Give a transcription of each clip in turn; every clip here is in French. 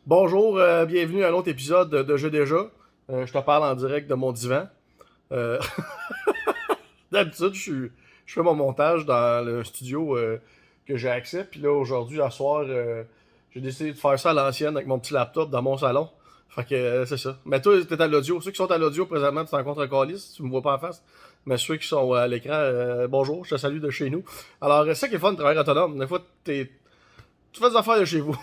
Bonjour, bienvenue à un autre épisode de Jeux déjà. Je te parle en direct de mon divan. Euh, D'habitude, je fais mon montage dans le studio que j'ai accès. Puis là, aujourd'hui, à soir, j'ai décidé de faire ça à l'ancienne avec mon petit laptop dans mon salon. Fait que c'est ça. Mais toi, t'es à l'audio. Ceux qui sont à l'audio présentement, tu t'en rencontres un calice, tu me vois pas en face. Mais ceux qui sont à l'écran, bonjour, je te salue de chez nous. Alors, c'est ça qui est fun de travailler autonome. Des fois, tu fais des affaires de chez vous.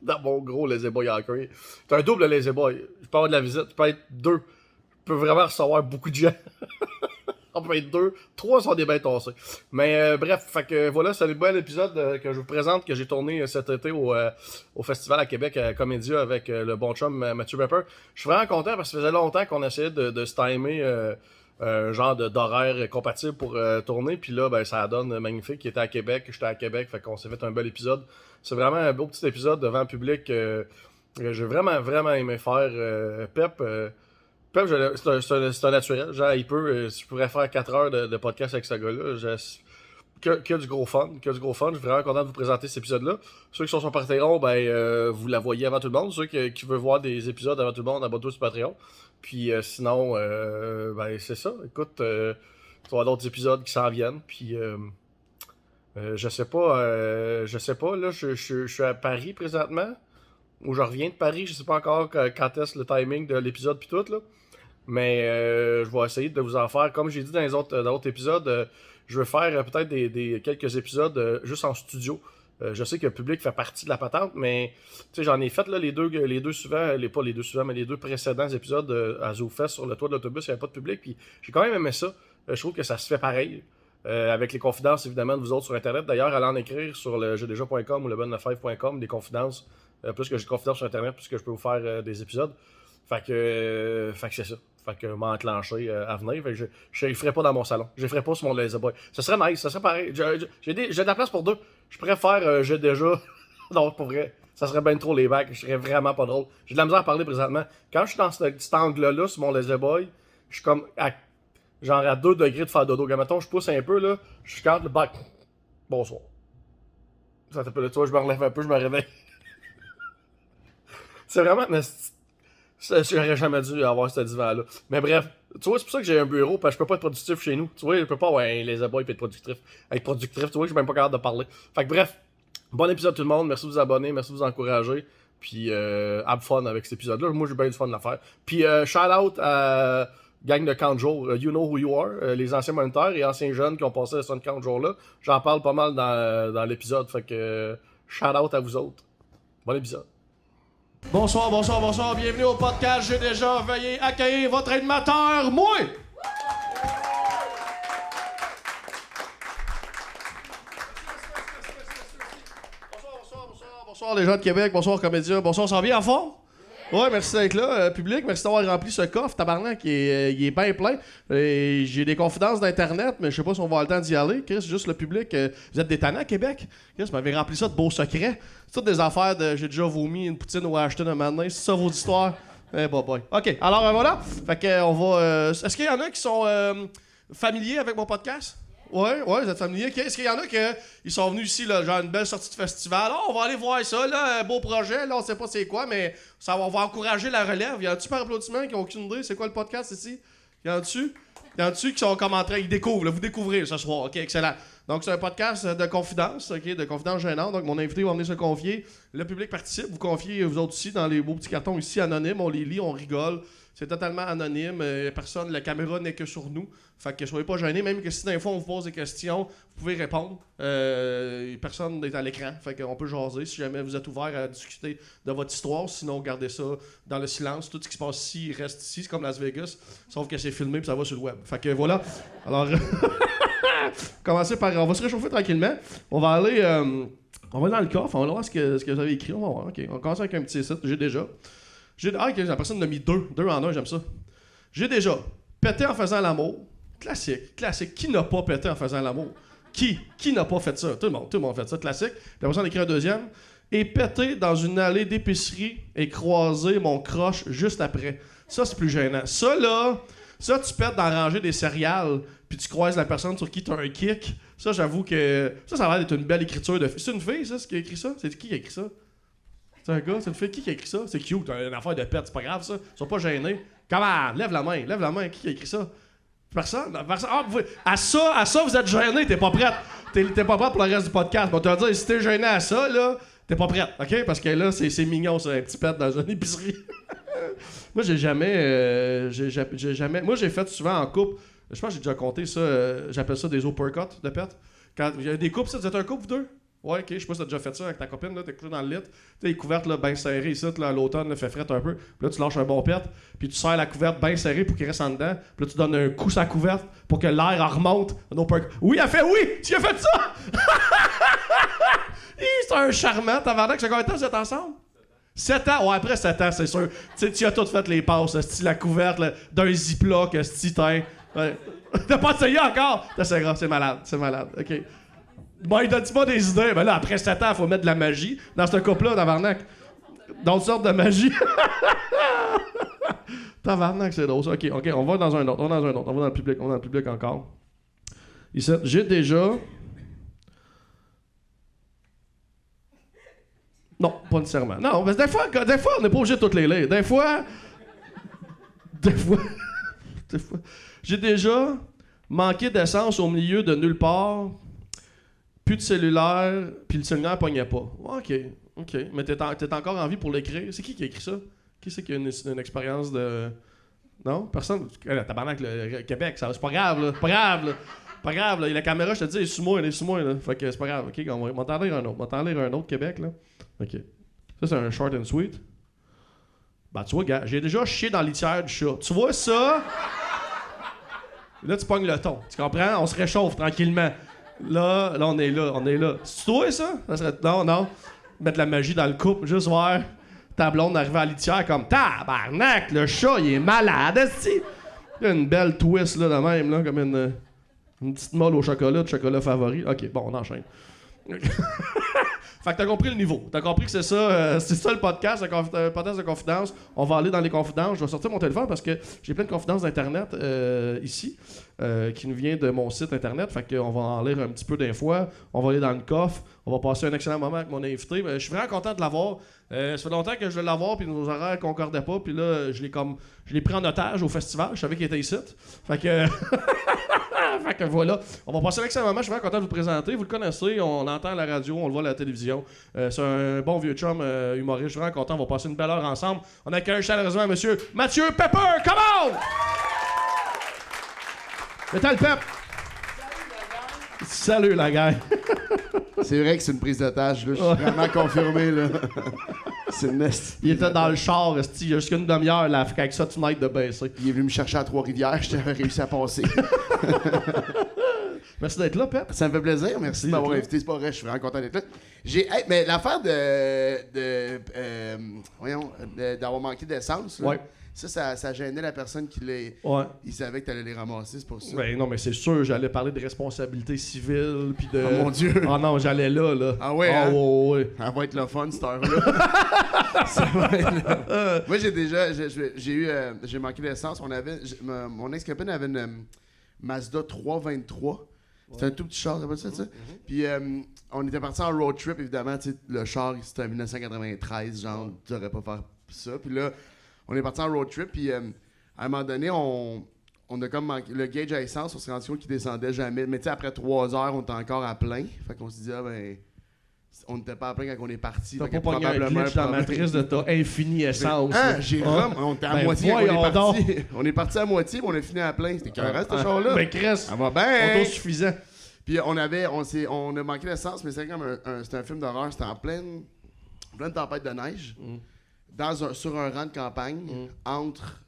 Dans mon gros lazy boy en cuir. T'as un double lazy boy. Je peux avoir de la visite, je peux être deux. Je peux vraiment recevoir beaucoup de gens. On peut être deux. Trois sont des bêtes tassées. Mais bref, fait que voilà, c'est le bon épisode que je vous présente, que j'ai tourné cet été au festival à Québec à Comédia avec le bon chum Mathieu Pepper. Je suis vraiment content parce que ça faisait longtemps qu'on essayait de se timer un genre d'horaire compatible pour tourner. Puis là, ben, ça donne magnifique. Il était à Québec, j'étais à Québec, fait qu'on s'est fait un bel épisode. C'est vraiment un beau petit épisode devant le public que j'ai vraiment, vraiment aimé faire. Pep, c'est un naturel. Genre, je pourrais faire 4 heures de podcast avec ce gars-là. Que du gros fun. Que du gros fun. Je suis vraiment content de vous présenter cet épisode-là. Ceux qui sont sur Patreon, ben, vous la voyez avant tout le monde. Ceux qui veulent voir des épisodes avant tout le monde, abonnez-vous sur Patreon. Puis sinon, ben, c'est ça. Écoute, tu vas avoir d'autres épisodes qui s'en viennent. Puis je sais pas, là, je suis à Paris présentement. Ou je reviens de Paris. Je sais pas encore quand est-ce le timing de l'épisode puis tout, là. Mais je vais essayer de vous en faire. Comme j'ai dit dans dans l'autre épisode, je vais faire peut-être quelques épisodes juste en studio. Je sais que le public fait partie de la patente, mais j'en ai fait là, les deux suivants, pas les deux suivants, mais les deux précédents épisodes à ZooFest sur le toit de l'autobus, il n'y avait pas de public, puis j'ai quand même aimé ça. Je trouve que ça se fait pareil. Avec les confidences évidemment de vous autres sur internet. D'ailleurs, allez en écrire sur le jeuxdéja.com ou le bonne5.com des confidences. Plus que j'ai de confidences sur internet, plus que je peux vous faire des épisodes. Fait que c'est ça. Fait que m'enclencher à venir. Fait que je les ferai pas dans mon salon. Je les ferai pas sur mon laser boy. Ça serait nice, ça serait pareil. J'ai de la place pour deux. Je pourrais faire j'ai déjà. Non, pour vrai. Ça serait bien trop les bacs. Je serais vraiment pas drôle. J'ai de la misère à parler présentement. Quand je suis dans cet angle-là sur mon laser boy, je suis comme genre à 2 degrés de faire dodo. Quand mettons, je pousse un peu là, je garde le bac. Bonsoir. Ça t'appelle le toi, je me relève un peu, je me réveille. C'est vraiment. J'aurais jamais dû avoir ce divan-là. Mais bref, tu vois, c'est pour ça que j'ai un bureau, parce que je peux pas être productif chez nous. Tu vois, je peux pas, ouais, les abois, être productif. Être productif, tu vois, je suis même pas capable de parler. Fait que bref, bon épisode tout le monde. Merci de vous abonner, merci de vous encourager. Puis, have fun avec cet épisode-là. Moi, j'ai bien du fun de la faire. Puis, shout out à gang de 40 jours, You Know Who You Are, les anciens moniteurs et anciens jeunes qui ont passé ce 40 jours-là. J'en parle pas mal dans l'épisode. Fait que, shout out à vous autres. Bon épisode. Bonsoir, bonsoir, bonsoir. Bienvenue au podcast J'ai déjà. Veuillez accueillir votre animateur, moi! Bonsoir les gens de Québec, bonsoir Comédia, bonsoir, ça va bien en forme? Ouais, merci d'être là, public, merci d'avoir rempli ce coffre, tabarnak, il est bien plein. J'ai des confidences d'internet, mais je sais pas si on va avoir le temps d'y aller. Chris, juste le public, vous êtes des tannants à Québec? Chris, vous m'avez rempli ça de beaux secrets. C'est toutes des affaires de j'ai déjà vomi une poutine ou acheté un matin, c'est ça vos histoires? Eh boy. Ok, alors voilà, fait que on va... Est-ce qu'il y en a qui sont familiers avec mon podcast? Ouais, vous êtes familier. Est-ce qu'il y en a qui sont venus ici, là, genre une belle sortie de festival? Oh, on va aller voir ça, là, un beau projet, là, on sait pas c'est quoi, mais on va encourager la relève. Y en a-tu par applaudissement qui ont aucune idée c'est quoi le podcast ici? Y en a-tu? Y en a-tu qui sont comme en train, ils découvrent, là, vous découvrez ce soir. Ok, excellent. Donc, c'est un podcast de confidence, ok, de confidence gênante. Donc, mon invité va venir se confier. Le public participe, vous confiez, vous autres aussi, dans les beaux petits cartons ici, anonymes. On les lit, on rigole. C'est totalement anonyme. Personne, la caméra n'est que sur nous. Fait que soyez pas gênés. Même que si d'un fois on vous pose des questions, vous pouvez répondre. Personne n'est à l'écran. Fait qu'on peut jaser si jamais vous êtes ouvert à discuter de votre histoire. Sinon, gardez ça dans le silence. Tout ce qui se passe ici reste ici. C'est comme Las Vegas. Sauf que c'est filmé et ça va sur le web. Fait que voilà. Alors, commencer par. On va se réchauffer tranquillement. On va aller. On va aller dans le coffre. On va voir ce que vous avez écrit. On va voir. OK. On commence avec un petit site. J'ai déjà. Ah, ok, la personne en a mis deux en un, j'aime ça. J'ai déjà pété en faisant l'amour. Classique. Qui n'a pas pété en faisant l'amour? Qui n'a pas fait ça? Tout le monde fait ça, classique. La personne écrit un deuxième. Et pété dans une allée d'épicerie et croiser mon croche juste après. Ça, c'est plus gênant. Ça, tu pètes dans la rangée des céréales, puis tu croises la personne sur qui tu as un kick. Ça, j'avoue que... Ça a l'air d'être une belle écriture de... C'est une fille, ça, ce qui a écrit ça? C'est qui a écrit ça? C'est un gars, c'est une fille. Qui a écrit ça? C'est cute, une affaire de pète, c'est pas grave ça. Ils sont pas gênés. Comment? Lève la main. Qui a écrit ça? Personne? Ah, à ça, vous êtes gêné, t'es pas prête. T'es pas prête pour le reste du podcast. On te va dire, si t'es gêné à ça, là, t'es pas prête, OK? Parce que là, c'est mignon, ça, un petit pet dans une épicerie. Moi, j'ai jamais... Moi, j'ai fait souvent en couple. Je pense que j'ai déjà compté ça. J'appelle ça des uppercuts de pet. Quand il y a des couples, ça, vous êtes un couple, vous deux? Ouais, ok, je sais pas si t'as déjà fait ça avec ta copine, là, t'es couché dans le lit, t'es couverte là, bien serrée ici, là, à l'automne, là, fait fret un peu, puis là tu lâches un bon pet, puis tu serres la couverte bien serrée pour qu'il reste en dedans, puis là tu donnes un coup sur la couverte pour que l'air en remonte. Oui, elle fait oui! Tu as fait ça! C'est un charmant, tabarnak, c'est combien de temps vous êtes ensemble? 7 ans? Ouais, après 7 ans, c'est sûr. Tu as tout fait les passes, style la couverte là, d'un ziploc, style teint. Ouais. T'as pas essayé encore? T'essaieras, c'est malade, ok. Bon, il donne-tu pas des idées? Ben là, après 7 ans, il faut mettre de la magie. Dans ce couple-là, tabarnak. D'autres sortes de magie. Tabarnak, c'est drôle ça. OK, on va dans un autre. On va dans le public encore. Ici, j'ai déjà... Non, pas nécessairement. Non, parce que des fois, on n'est pas obligé de toutes les lire. Des fois... J'ai déjà manqué d'essence au milieu de nulle part... Plus de cellulaire, puis le cellulaire pognait pas. OK. Mais t'es encore en vie pour l'écrire. C'est qui a écrit ça? Qui c'est qui a une expérience de... Non? Personne? Tabarnak, le Québec, c'est pas grave, là. Pas grave, là. La caméra, je te dis, elle est sous moi, là. Fait que c'est pas grave. OK, on va t'en lire un autre. On va t'en lire un autre Québec, là. OK. Ça, c'est un short and sweet. Ben, tu vois, gars, j'ai déjà chié dans la litière du chat. Tu vois ça? Là, tu pognes le ton. Tu comprends? On se réchauffe tranquillement. Là, on est là. C'est toi, ça? Non. Mettre la magie dans le couple, juste voir ta blonde arriver à la litière comme tabarnak, le chat, il est malade, esti! Il y a une belle twist, là, de même, là, comme une petite molle au chocolat, de chocolat favori. OK, bon, on enchaîne. Fait que t'as compris le niveau. T'as compris que c'est ça le podcast, le podcast de confidence. On va aller dans les confidences. Je vais sortir mon téléphone parce que j'ai plein de confidences d'Internet ici qui nous vient de mon site Internet. Fait qu'on va en lire un petit peu d'un fois. On va aller dans le coffre. On va passer un excellent moment avec mon invité. Je suis vraiment content de l'avoir. Ça fait longtemps que je veux l'avoir, puis nos horaires concordaient pas. Puis là, je l'ai pris en otage au festival. Je savais qu'il était ici. Fait que... Fait que voilà, on va passer un excellent moment. Je suis vraiment content de vous présenter. Vous le connaissez, on l'entend à la radio, on le voit à la télévision. C'est un bon vieux chum humoriste. Je suis vraiment content. On va passer une belle heure ensemble. On accueille chaleureusement monsieur Mathieu Pepper. Come on! Mettez le pep! Salut la gang! C'est vrai que c'est une prise d'otage, là. Je suis vraiment confirmé, là. C'est une nest. Il était dans le char, il y a jusqu'à une demi-heure, là, avec ça, fenêtre de baisser. Il est venu me chercher à Trois-Rivières, j'avais réussi à passer. Merci d'être là, Pep. Ça me fait plaisir, merci de m'avoir invité, c'est pas vrai, je suis vraiment content d'être là. Mais l'affaire d'avoir manqué d'essence, là, ouais. Ça gênait la personne qui les... Ouais. Il savait que t'allais les ramasser, c'est pour ça. Ben non, mais c'est sûr, j'allais parler de responsabilité civile, puis de... Oh mon Dieu! Ah non, j'allais là. Ah ouais, hein? Ouais. Ça va être le fun, cette heure-là. Ça va être Moi, j'ai manqué d'essence. Mon ex-copine avait une Mazda 323. C'était un tout petit char, t'as pas ça? Puis on était partis en road trip, évidemment. Le char, c'était en 1993, genre, tu devrais pas faire ça. Puis là, on est parti en road trip, puis à un moment donné, on a comme manqué. Le gauge à essence, on s'est rendu compte qu'il descendait jamais. Mais tu sais, après 3 heures, on était encore à plein. Fait qu'on s'est dit, on n'était pas à plein quand on est parti. T'as pas pogné un glitch dans la matrice de ta infinie essence. On était à moitié quand on est parti. On est parti à moitié, puis on a fini à plein. C'était écœurant, ce char-là. Ben, Chris, ça va bien. Autosuffisant. Puis on a manqué d'essence, mais c'était comme c'était un film d'horreur. C'était en pleine tempête de neige. Sur un rang de campagne, entre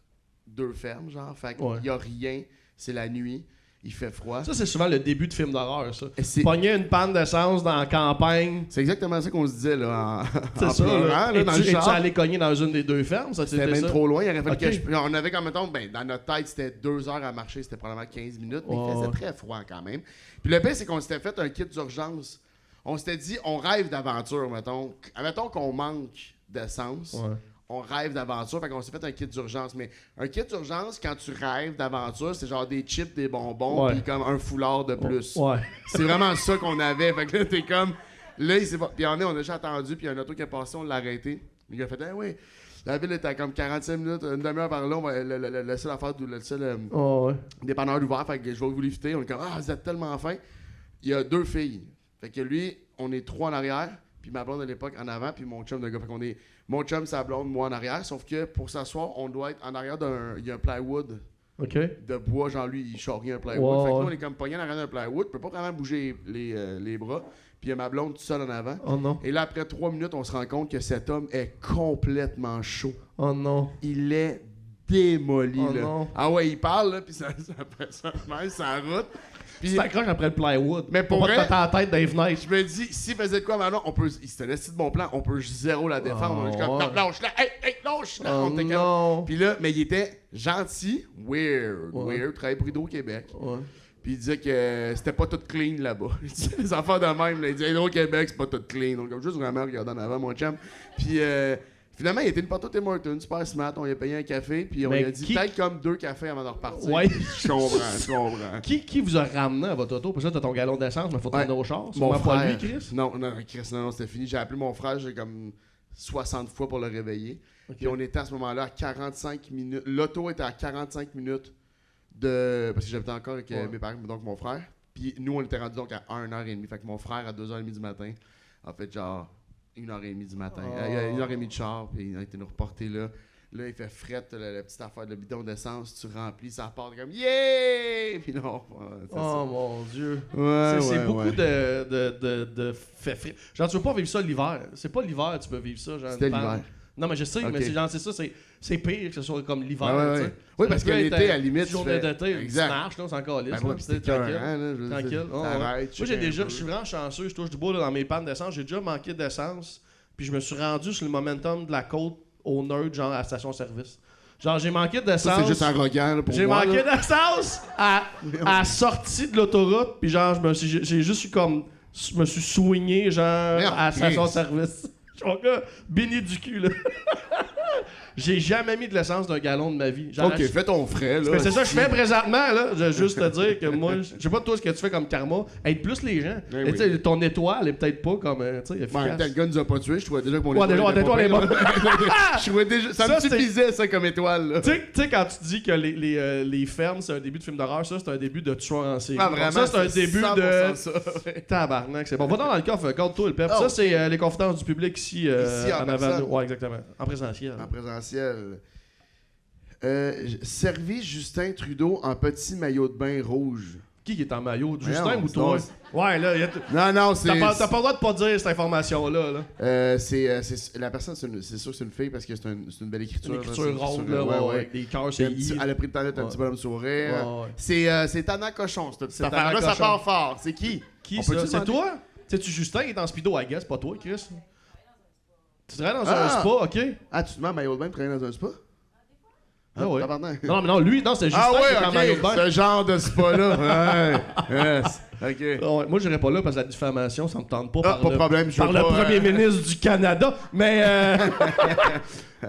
2 fermes, genre. Fait qu'il y a rien, c'est la nuit, il fait froid. Ça, c'est souvent le début de film d'horreur, ça. Pogner une panne d'essence dans la campagne. C'est exactement ça qu'on se disait, là, en ça, pleurant, là, dans le char. Es-tu allé cogner dans une des 2 fermes? C'était même trop loin, il aurait fallu que on avait comme, mettons, dans notre tête, c'était 2 heures à marcher, c'était probablement 15 minutes, mais il faisait très froid quand même. Puis le pire, c'est qu'on s'était fait un kit d'urgence. On s'était dit, on rêve d'aventure, mettons. Admettons qu'on manque d'essence. Ouais. On rêve d'aventure, fait qu'on s'est fait un kit d'urgence. Mais un kit d'urgence, quand tu rêves d'aventure, c'est genre des chips, des bonbons, puis comme un foulard de plus. Ouais. C'est vraiment ça qu'on avait. Fait que là, t'es comme... Là, il s'est pas. Puis on a déjà attendu, puis il y a un auto qui est passé, on l'a arrêté. Il a fait, ah oui. La ville était à comme 45 minutes, une demi-heure par là. Le seul affaire, le seul dépanneur ouvert, fait que je vais vous lifter. On est comme, ah, vous êtes tellement fin. Il y a 2 filles. Fait que lui, on est 3 en arrière, puis ma blonde à l'époque en avant, puis mon chum de gars. Fait qu'on est mon chum, sa blonde, moi en arrière. Sauf que pour s'asseoir, on doit être en arrière il y a un plywood. OK. De bois, genre lui, il charrie un plywood. Wow, fait que nous, on est comme pognés en arrière d'un plywood, on peut pas vraiment bouger les bras. Puis il y a ma blonde tout seul en avant. Oh non. Et là, après 3 minutes, on se rend compte que cet homme est complètement chaud. Oh non. Il est démoli, Oh là. non. Ah ouais, il parle, là, puis ça même sa route. Puis, Tu t'accroches après le plywood. Mais pour pas te vrai- mettre la tête dans les fenêtres. je me dis, s'il faisait de quoi maintenant, on peut. C'était un esti de bon plan, on peut zéro la défendre. Oh, On est comme, ouais. non, lâche là, hey, lâche là. Oh On était comme- non. Puis là, mais il était gentil, weird, Ouais. travaillait pour Hydro-Québec. Ouais. Puis il disait que c'était pas tout clean là-bas. Il disait les affaires de même. Là. Il disait Hydro-Québec, c'est pas tout clean. Donc, comme juste vraiment regarder en avant, mon chum. Puis finalement, il était une porte au Tim Hortons, super smart. On lui a payé un café. Puis on Mais lui a dit qui- peut-être comme 2 cafés avant de repartir. Ouais. Je comprends. Qui vous a ramené à votre auto? Parce que là, t'as ton galon d'essence, mais faut Ouais. tourner au char. Mon Sûrement pas frère. lui, Chris. Non, Chris, non, c'était fini. J'ai appelé mon frère, j'ai comme 60 fois pour le réveiller. Puis on était à ce moment-là à 45 minutes. L'auto était à 45 minutes de. Parce que j'habitais encore avec Ouais. mes parents, donc mon frère. Puis nous, on était rendus donc à 1h30. Fait que mon frère, à 2h30 du matin, a fait genre 1h30 du matin. Oh. 1h30 de char, puis il a été nous reporter là. Là, il fait fret, la petite affaire de bidon d'essence, tu remplis, ça part comme yeah! Puis non, c'est Oh mon Dieu. ça. Ouais, C'est beaucoup ouais. de fait frit. Genre, tu veux pas vivre ça l'hiver. C'est pas l'hiver, tu peux vivre ça. Genre, C'était une panne. l'hiver. Non, mais je sais, Ok. mais c'est genre, c'est ça, c'est pire que ce soit comme l'hiver. Ouais, ouais, tu sais. ouais. Oui, parce Ça que peut l'été, être, à la limite, tu journée fais- d'été, tu Exact. marches, là, c'est encore lisse. Ben ouais, là, puis c'est c'est tranquille. écœurant, là, je veux dire, Tranquille. Oh, ouais. t'arrêtes, Moi, check un je peu. suis vraiment chanceux. Je touche du bois là, dans mes pannes d'essence. J'ai déjà manqué d'essence. Puis je me suis rendu sur le momentum de la côte au Nerd, genre à la station-service. Genre, j'ai manqué Ça, d'essence. c'est juste arrogant là, pour J'ai moi. manqué là. d'essence à la sortie de l'autoroute. Puis genre, j'ai juste eu comme. Je me suis soigné, genre, Merde, à la Chris. station-service. Je suis mon gars, béni du cul, là. J'ai jamais mis de l'essence d'un gallon de ma vie. Genre, Ok, fais ton frais, là. mais c'est ça que je fais présentement, là. Je veux juste te dire que moi, je sais pas toi ce que tu fais comme karma. Aide plus les gens. Ben Et oui. tu sais, ton étoile est peut-être pas comme, tu sais, Ben, efficace. le gars nous a pas tués, je trouvais déjà que mon Ouais, déjà, était l'étoile est pas bonne. pire. Je trouvais déjà. Ça me Ça, c'est- suffisait, ça, comme étoile, là. Tu sais, quand tu dis que les fermes, c'est un début de film d'horreur, ça, c'est un début de tueur en série. Ah, vraiment, Ça, c'est un début 100% de. ça, ouais. Tabarnak, c'est bon. Va dans le coffre, compte-toi le pep. Oh. Ça, c'est les confidences du public ici, Ici, en en avant. personne. Ouais, exactement. En présentiel. En présentiel. Servi Justin Trudeau en petit maillot de bain rouge. Qui est en maillot? Voyons, Justin ou toi? Ouais, là, Non, c'est. t'as pas le droit de pas dire cette information-là. Là. La personne, c'est sûr que c'est une fille parce que c'est une belle écriture. Une là, écriture c'est- ronde, c'est- là, ouais, ouais, ouais. avec des cœurs, C'est c'est un petit- I. Elle a pris le temps d'être un Ouais. petit bonhomme sourire. Ouais, ouais. C'est Tana Cochon, cette C'est affaire-là. Tana Ça Cochon. part fort. C'est qui? Qui On ça? peut-tu C'est demander? toi? C'est-tu Justin qui est en speedo à guess, pas toi, Chris? Tu travailles dans Ah! un spa, ok? Ah, tu te mets en maillot de bain pour travailler dans un spa? Ah ouais. tabarnak. Non, mais non, lui, non, c'est Justin Ah qui est en maillot ouais, de bain. ok, ce genre de spa-là. Ouais, yes, ok. Ah ouais, moi, j'irais pas là parce que la diffamation, ça me tente pas. Ah, par pas le, de problème, je par veux le pas, premier ministre du Canada. Mais,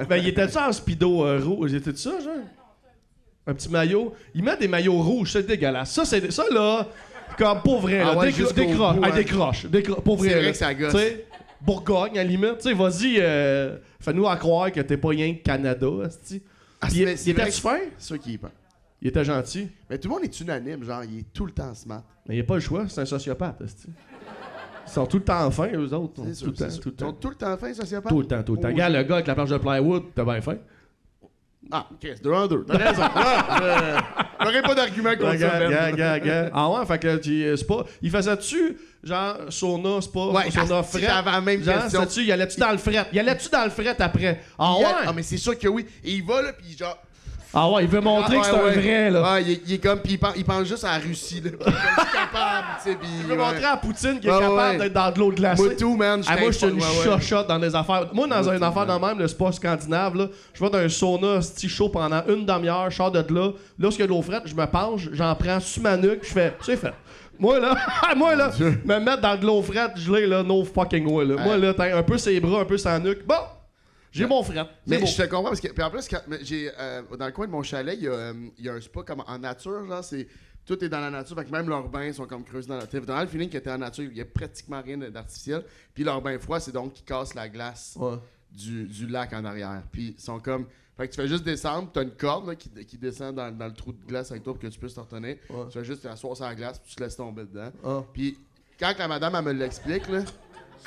ben, il était-tu en speedo rouge? Il était ça, genre? Un petit maillot. Il met des maillots rouges, c'est dégueulasse. Ça là, comme pour vrai, là, Ah ouais, décroche, jusqu'au décroche, bout, ah, hein. décroche, pour vrai. C'est vrai là. que ça gosse. Tu sais, Bourgogne, à la limite, tu sais, vas-y, fais-nous à croire que t'es pas rien que Canada, asti. Ah, Puis, c'est il vrai était-tu fin? C'est sûr qu'il y pense. Il était gentil. Mais tout le monde est unanime, genre, il est tout le temps smart. Mais il n'y a pas le choix, c'est un sociopathe, asti. Ils sont tout le temps fins, eux autres. C'est Tout sûr, le temps, c'est sûr. tout le Ils sont temps. tout le temps fins, sociopathes? Tout le temps, tout le temps. Regarde le gars avec la planche de plywood, t'as bien faim. Ah, ok, c'est 2 en 2. T'as raison. J'aurais pas d'argument contre ça, Ben. Regarde. Ah ouais, fait que c'est pas. Il faisait-tu, genre, sauna, spa, Ouais, sauna si fret? j'avais la même Genre, question. sais-tu, il allait-tu dans le fret? Il allait-tu dans le fret après? Ah Il y ouais? a- Ah, mais c'est sûr que oui. Et il va, là, pis genre... Ah ouais, il veut montrer que c'est un vrai, là. Ah, il est comme... Pis il pense juste à la Russie, là. Pis il est comme, je suis capable, tu sais, pis... Il veut montrer à Poutine qu'il est Ouais, capable ouais. d'être dans de l'eau glacée. Moi, tout, man, Ah, moi, je suis une ouais, ouais. chochotte dans des affaires. Moi, dans une affaire de même, le spa scandinave, là, je vais dans un sauna sti chaud pendant une demi-heure, je sors de là. Là, ce qu'il y a de l'eau frette, je me penche, j'en prends sur ma nuque, puis je fais, c'est fait. Moi, là, me mettre dans de l'eau frette gelée, là, no fucking way, là. Moi, là, t'as un peu ses bras, un peu sa nuque. Bon, j'ai mon frette. C'est Mais beau. je te comprends parce que puis en plus mais j'ai dans le coin de mon chalet il y a un spa comme en nature genre c'est tout est dans la nature. Fait que même leurs bains sont comme creusés dans la terre. Dans le feeling que t'es en nature, il y a pratiquement rien d'artificiel. Puis leur bain froid, c'est donc qu'ils cassent la glace du lac en arrière. Puis ils sont comme... Fait que tu fais juste descendre, t'as une corde là, qui descend dans le trou de glace avec toi pour que tu puisses te retenir. Tu fais juste t'asseoir sur la glace, puis tu te laisses tomber dedans. Puis quand la madame, elle me l'explique, là,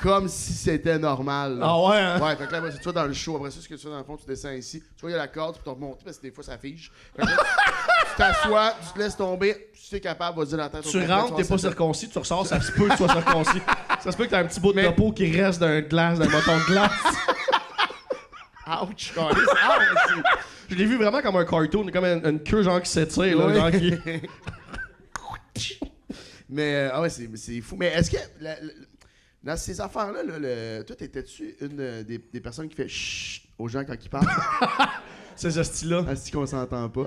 comme si c'était normal. Là. Ah ouais, hein? Ouais, fait que là, c'est toi dans le show. Après ça, ce que tu fais dans le fond, tu descends ici. Tu vois, il y a la corde, tu peux te remonter parce que des fois, ça fige. Fait que là, tu t'assois, tu te laisses tomber, tu es capable, vas-y la tête. Tu rentres, t'es pas circoncis, tu ressors, ça se peut que tu sois circoncis. Ça se peut que t'as un petit bout de peau qui reste d'un bâton de glace. Ouch! Je l'ai vu vraiment comme un cartoon, comme une queue genre qui s'étire, là, genre qui... Mais, ah ouais, c'est fou. Mais est-ce que, dans ces affaires-là, toi, t'étais-tu une des personnes qui fait chut aux gens quand ils parlent? Ces hosties-là. Est-ce qu'on s'entend pas?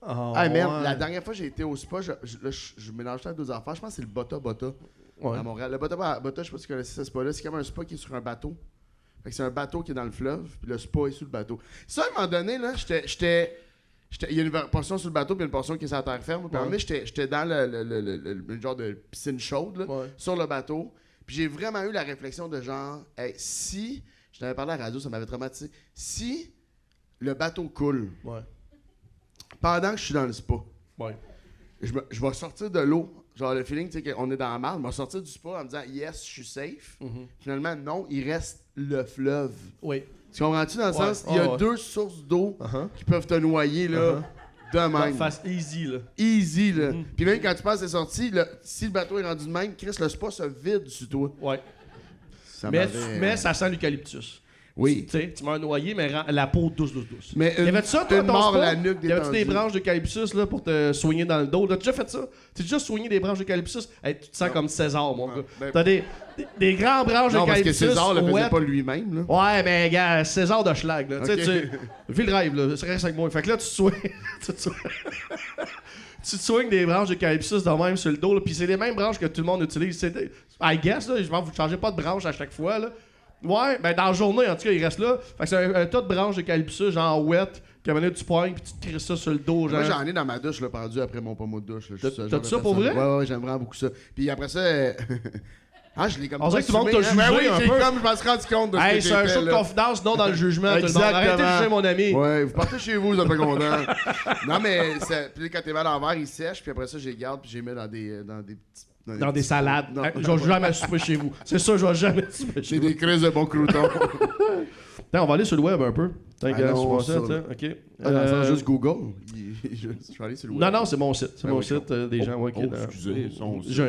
Oh, Ah, merde, ouais. la dernière fois que j'ai été au spa, je mélange ça à deux affaires. Je pense que c'est le Bota Bota à Montréal. Le Bota Bota, je sais pas si tu connaissais ce spa-là. C'est comme un spa qui est sur un bateau. Fait que c'est un bateau qui est dans le fleuve, puis le spa est sous le bateau. Ça, à un moment donné, là, il y a une portion sur le bateau, puis une portion qui est sur la terre ferme. Puis à un moment donné, j'étais dans le genre de piscine chaude, là, sur le bateau. Puis j'ai vraiment eu la réflexion de genre, hey, si, je t'avais parlé à la radio, ça m'avait traumatisé, si le bateau coule, pendant que je suis dans le spa, je vais sortir de l'eau. Genre le feeling, tu sais, qu'on est dans la marde, je vais sortir du spa en me disant yes, je suis safe. Finalement, non, il reste le fleuve. Oui. Tu comprends-tu dans le sens, il y a deux sources d'eau qui peuvent te noyer là, de même. Face easy, là. Easy, là. Puis même quand tu passes les sorties, si le bateau est rendu de même, Chris, le spa se vide sur toi. Ouais. Ça Mais ça sent l'eucalyptus. Oui. Tu sais, tu m'as noyé, mais la peau douce. Mais y avait-tu ça, toi, une ton mort spa? la nuque Y avait-tu des détendue. branches d'eucalyptus là, pour te soigner dans le dos? T'as déjà fait ça? T'as déjà soigné des branches d'eucalyptus? Hey, tu te sens comme César, mon gars. Ben- T'as des grandes branches Non, parce que d'eucalyptus. César le faisait wet. pas lui-même, là. Ouais, mais gars, César de Schlag, là. Ok. Tu sais, vis le rêve, là. Ça reste avec moi. Fait que là, tu te soignes. Tu te soignes des branches d'eucalyptus de même sur le dos, là. Puis c'est les mêmes branches que tout le monde utilise. I guess, là. Vous ne changez pas de branche à chaque fois, là. Ouais, ben dans la journée, en tout cas, il reste là. Fait que c'est un tas de branches d'eucalyptus, genre wet, qu'à un moment donné, tu poignes, puis tu te crisses ça sur le dos, genre. Moi, j'en ai dans ma douche, là, pendu après mon pommeau de douche. T'as-tu ça pour vrai? Ouais, j'aime vraiment beaucoup ça. Puis après ça, ah, je l'ai comme On dirait que tout le monde t'a assumé, hein. jugé Ben oui, un j'ai peu. comme, je m'en suis rendu compte de ce Hey, que c'est un j'ai show fait, de là. confidence, non dans le jugement, tout le monde. Arrêtez de juger mon ami. Ouais, vous partez chez vous, vous êtes pas content. Non, mais puis quand t'es mal en verre, il sèche, puis après ça, je les garde, puis je les mets dans des petits... Dans des salades. Non. Hey, je vais jamais souper chez vous. C'est sûr, je vais jamais souper chez J'ai vous. des crises de bons croutons. Attends, on va aller sur le web un peu. T'inquiète, non, c'est mon site, ça. hein. OK. Ah, dans le sens juste Google. Je vais aller sur le web. Non, c'est mon site. C'est mon site des gens. Ouais, excusez,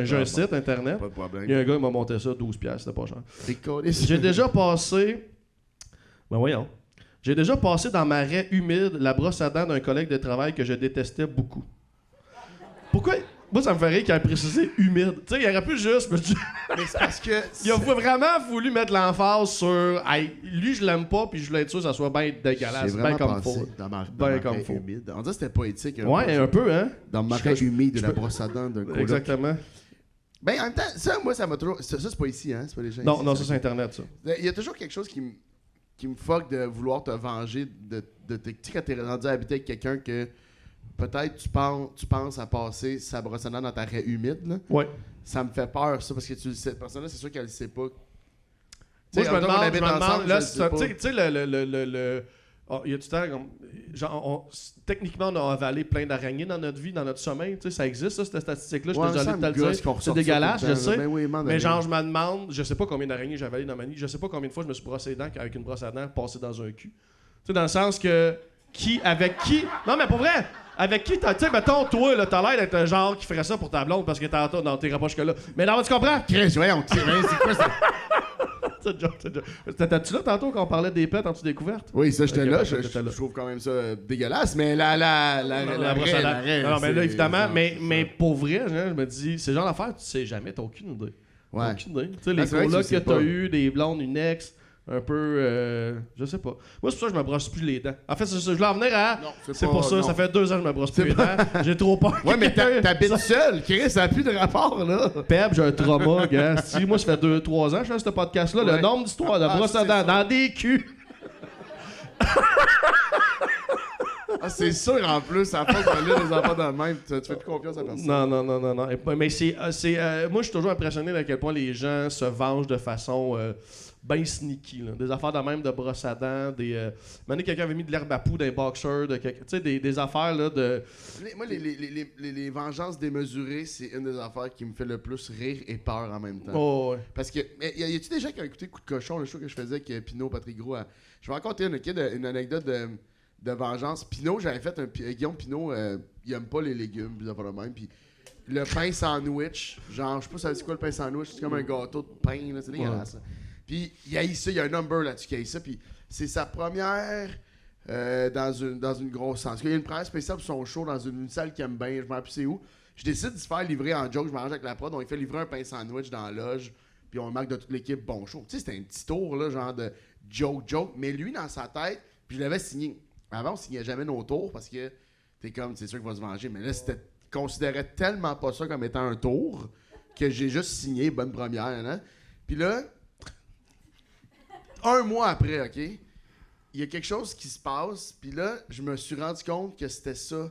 j'ai un site internet. Pas de problème. Il y a un gars qui m'a monté ça, 12$, c'était pas cher. Décollé. J'ai déjà passé. Ben voyons. J'ai déjà passé dans ma raie humide la brosse à dents d'un collègue de travail que je détestais beaucoup. Pourquoi? Moi, ça me fait rire qu'il ait précisé humide. Tu sais, il aurait pu juste me dire. Mais c'est parce que... Il a vraiment voulu mettre l'emphase sur. Hey, lui, je l'aime pas, puis je voulais être sûr que ça soit bien dégueulasse. J'ai Bien vraiment comme pensé faux. dans ma Ben comme raie faux. humide. On dirait que c'était poétique. Ouais, un peu, hein? Dans ma Je- raie je- humide de je la peux- brosse à dents d'un coloc. Exactement. Ben, en même temps, ça, moi, ça m'a toujours... Ça, c'est pas ici, hein? C'est pas les gens Non, ici, non, ça, c'est Internet, ça. Il y a toujours quelque chose qui me fuck de vouloir te venger de tes... Tu sais, quand t'es rendu à habiter avec quelqu'un que peut-être tu penses à passer sa brosse à dents dans ta raie humide, là. Ouais. Ça me fait peur, ça, parce que cette personne-là, c'est sûr qu'elle le sait pas. Moi, Tu sais, je me en tant qu'on demande, habite ensemble, là, je le sais pas. tu sais, le oh, il y a du temps, genre, techniquement, on a avalé plein d'araignées dans notre vie, dans notre sommeil, tu sais, ça existe, ça, cette statistique-là, je suis Ouais, désolé ça de me te le gosse dire, qu'on c'est ressorte ça dégueulasse, tout je le temps, là. sais, Ben oui, man, mais ben genre, oui. je me demande, je sais pas combien d'araignées j'ai avalé dans ma vie, je sais pas combien de fois je me suis brossé les dents avec une brosse à dents passée dans un cul. Tu sais, dans le sens que, non, mais pour vrai, avec qui, tu sais, mettons, toi, là, t'as l'air d'être un genre qui ferait ça pour ta blonde parce que t'es rapproché que là. Mais non, tu comprends? Chris, voyons, c'est quoi ça? C'est joke. T'étais-tu là tantôt quand on parlait des pets en dessous découverte? Oui, ça, j'étais Ok, là. parfait, Je t'étais là. trouve quand même ça dégueulasse, mais la brosse à dents. Non, mais là, évidemment, c'est- mais pour vrai, je me dis, c'est le genre d'affaire, tu sais jamais, t'as aucune idée. Ouais. T'as aucune idée. Tu sais, les c'est vrai que colocs tu que sais t'as pas. eu, des blondes, une ex, un peu, je sais pas. Moi, c'est pour ça que je me brosse plus les dents. En fait, je voulais en venir à. Non, C'est pas- pour ça, non. ça fait 2 ans que je me brosse plus C'est les dents. J'ai trop peur. Ouais, mais que- t'habites seul, Chris, ça n'a plus de rapport, là. Peb, j'ai un trauma, gars. Si, moi, ça fait 2-3 ans que je fais ce podcast-là. Le Ouais. nombre d'histoires de Ah, brosse à c'est dents ça. dans des culs. Ah, Ah, c'est sûr, en plus, à force de lire des enfants de même, tu fais plus confiance à personne. Non. Mais moi, je suis toujours impressionné à quel point les gens se vengent de façon bien sneaky. Là. Des affaires de même de brosse à dents, Maintenant, quelqu'un avait mis de l'herbe à poudre d'un boxer, tu sais, des affaires là, de... Moi, les vengeances démesurées, c'est une des affaires qui me fait le plus rire et peur en même temps. Oh, ouais. Parce que, y a-tu des gens qui ont écouté Coup de cochon, le show que je faisais avec Pinot, Patrick Gros? Je vais raconter une anecdote de vengeance. Pinot, j'avais fait Guillaume Pinot, il aime pas les légumes, puis ça va le même. Puis le pain sandwich, genre, je sais pas c'est quoi le pain sandwich, c'est comme un gâteau de pain, là, c'est dégueulasse. Ouais. Puis il y a ça, il y a un number là-dessus qui a ça, puis c'est sa première dans une grosse salle. Parce qu'il y a une première spéciale pour son show dans une salle qu'il aime bien, je me rappelle plus c'est où. Je décide de se faire livrer en joke, je m'arrange avec la prod, on lui fait livrer un pain sandwich dans la loge, puis on marque de toute l'équipe bon show. Tu sais, c'était un petit tour, là, genre de joke, mais lui, dans sa tête, puis je l'avais signé. Avant, on signait jamais nos tours parce que t'es comme, c'est sûr qu'il va se venger, mais là, considérait tellement pas ça comme étant un tour que j'ai juste signé bonne première, hein. Puis là, un mois après, OK, il y a quelque chose qui se passe, puis là, je me suis rendu compte que c'était ça,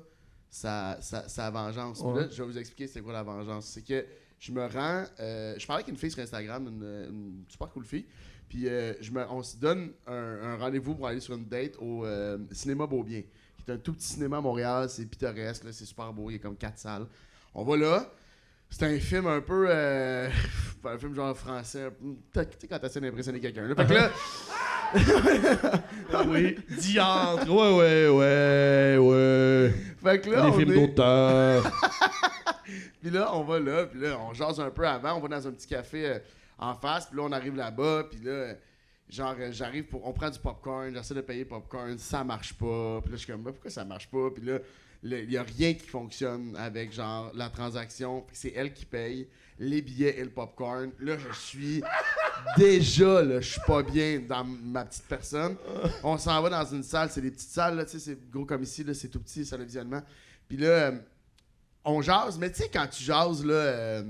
sa vengeance. Puis là, je vais vous expliquer c'est quoi la vengeance. C'est que je me rends... je parlais avec une fille sur Instagram, une super cool fille, puis on se donne un rendez-vous pour aller sur une date au Cinéma Beaubien, qui est un tout petit cinéma à Montréal, c'est pittoresque, là, c'est super beau, il y a comme 4 salles. On va là, c'est un film un peu... un film genre français, tu sais quand t'essaies d'impressionner quelqu'un. Là. Fait que là... oui, diantre, ouais. Fait que là, les films d'auteur. Puis là, on va là, puis là, on jase un peu avant, on va dans un petit café en face, puis là, on arrive là-bas, puis là, genre, j'arrive on prend du popcorn, j'essaie de payer le popcorn, ça marche pas, puis là, je suis comme, pourquoi ça marche pas? Puis là, il y a rien qui fonctionne avec, genre, la transaction, puis c'est elle qui paye les billets et le popcorn. Là, je suis déjà, là, je suis pas bien dans ma petite personne. On s'en va dans une salle, c'est des petites salles, là, tu sais, c'est gros comme ici, là, c'est tout petit, salle de visionnement. Puis là, on jase, mais tu sais, quand tu jases, là,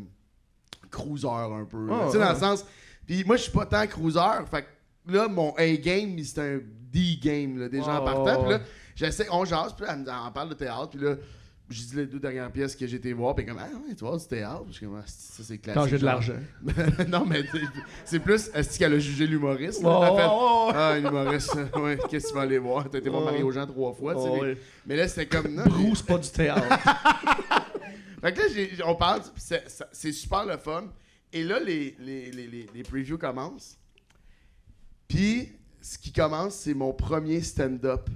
cruiser un peu, tu sais, dans le sens... Puis moi, je suis pas tant cruiser, fait que là, mon A-game, c'est un D-game, là, déjà en partant. Puis là, on jase, puis là, on parle de théâtre, puis là, je dis les 2 dernières pièces que j'ai été voir, puis comme, ah ouais, tu vois, du théâtre. Je suis comme, ça, c'est classique. Quand j'ai de l'argent. Non, mais c'est plus, est-ce qu'elle a jugé l'humoriste? Ah, l'humoriste, ouais, qu'est-ce que tu vas aller voir? T'as été voir Mario Jean 3 fois, tu sais. Mais là, c'était comme, non. Bruce, pas du théâtre. Fait que là, on parle, puis c'est super le fun. Et là, les previews commencent. Puis, ce qui commence, c'est mon premier stand-up.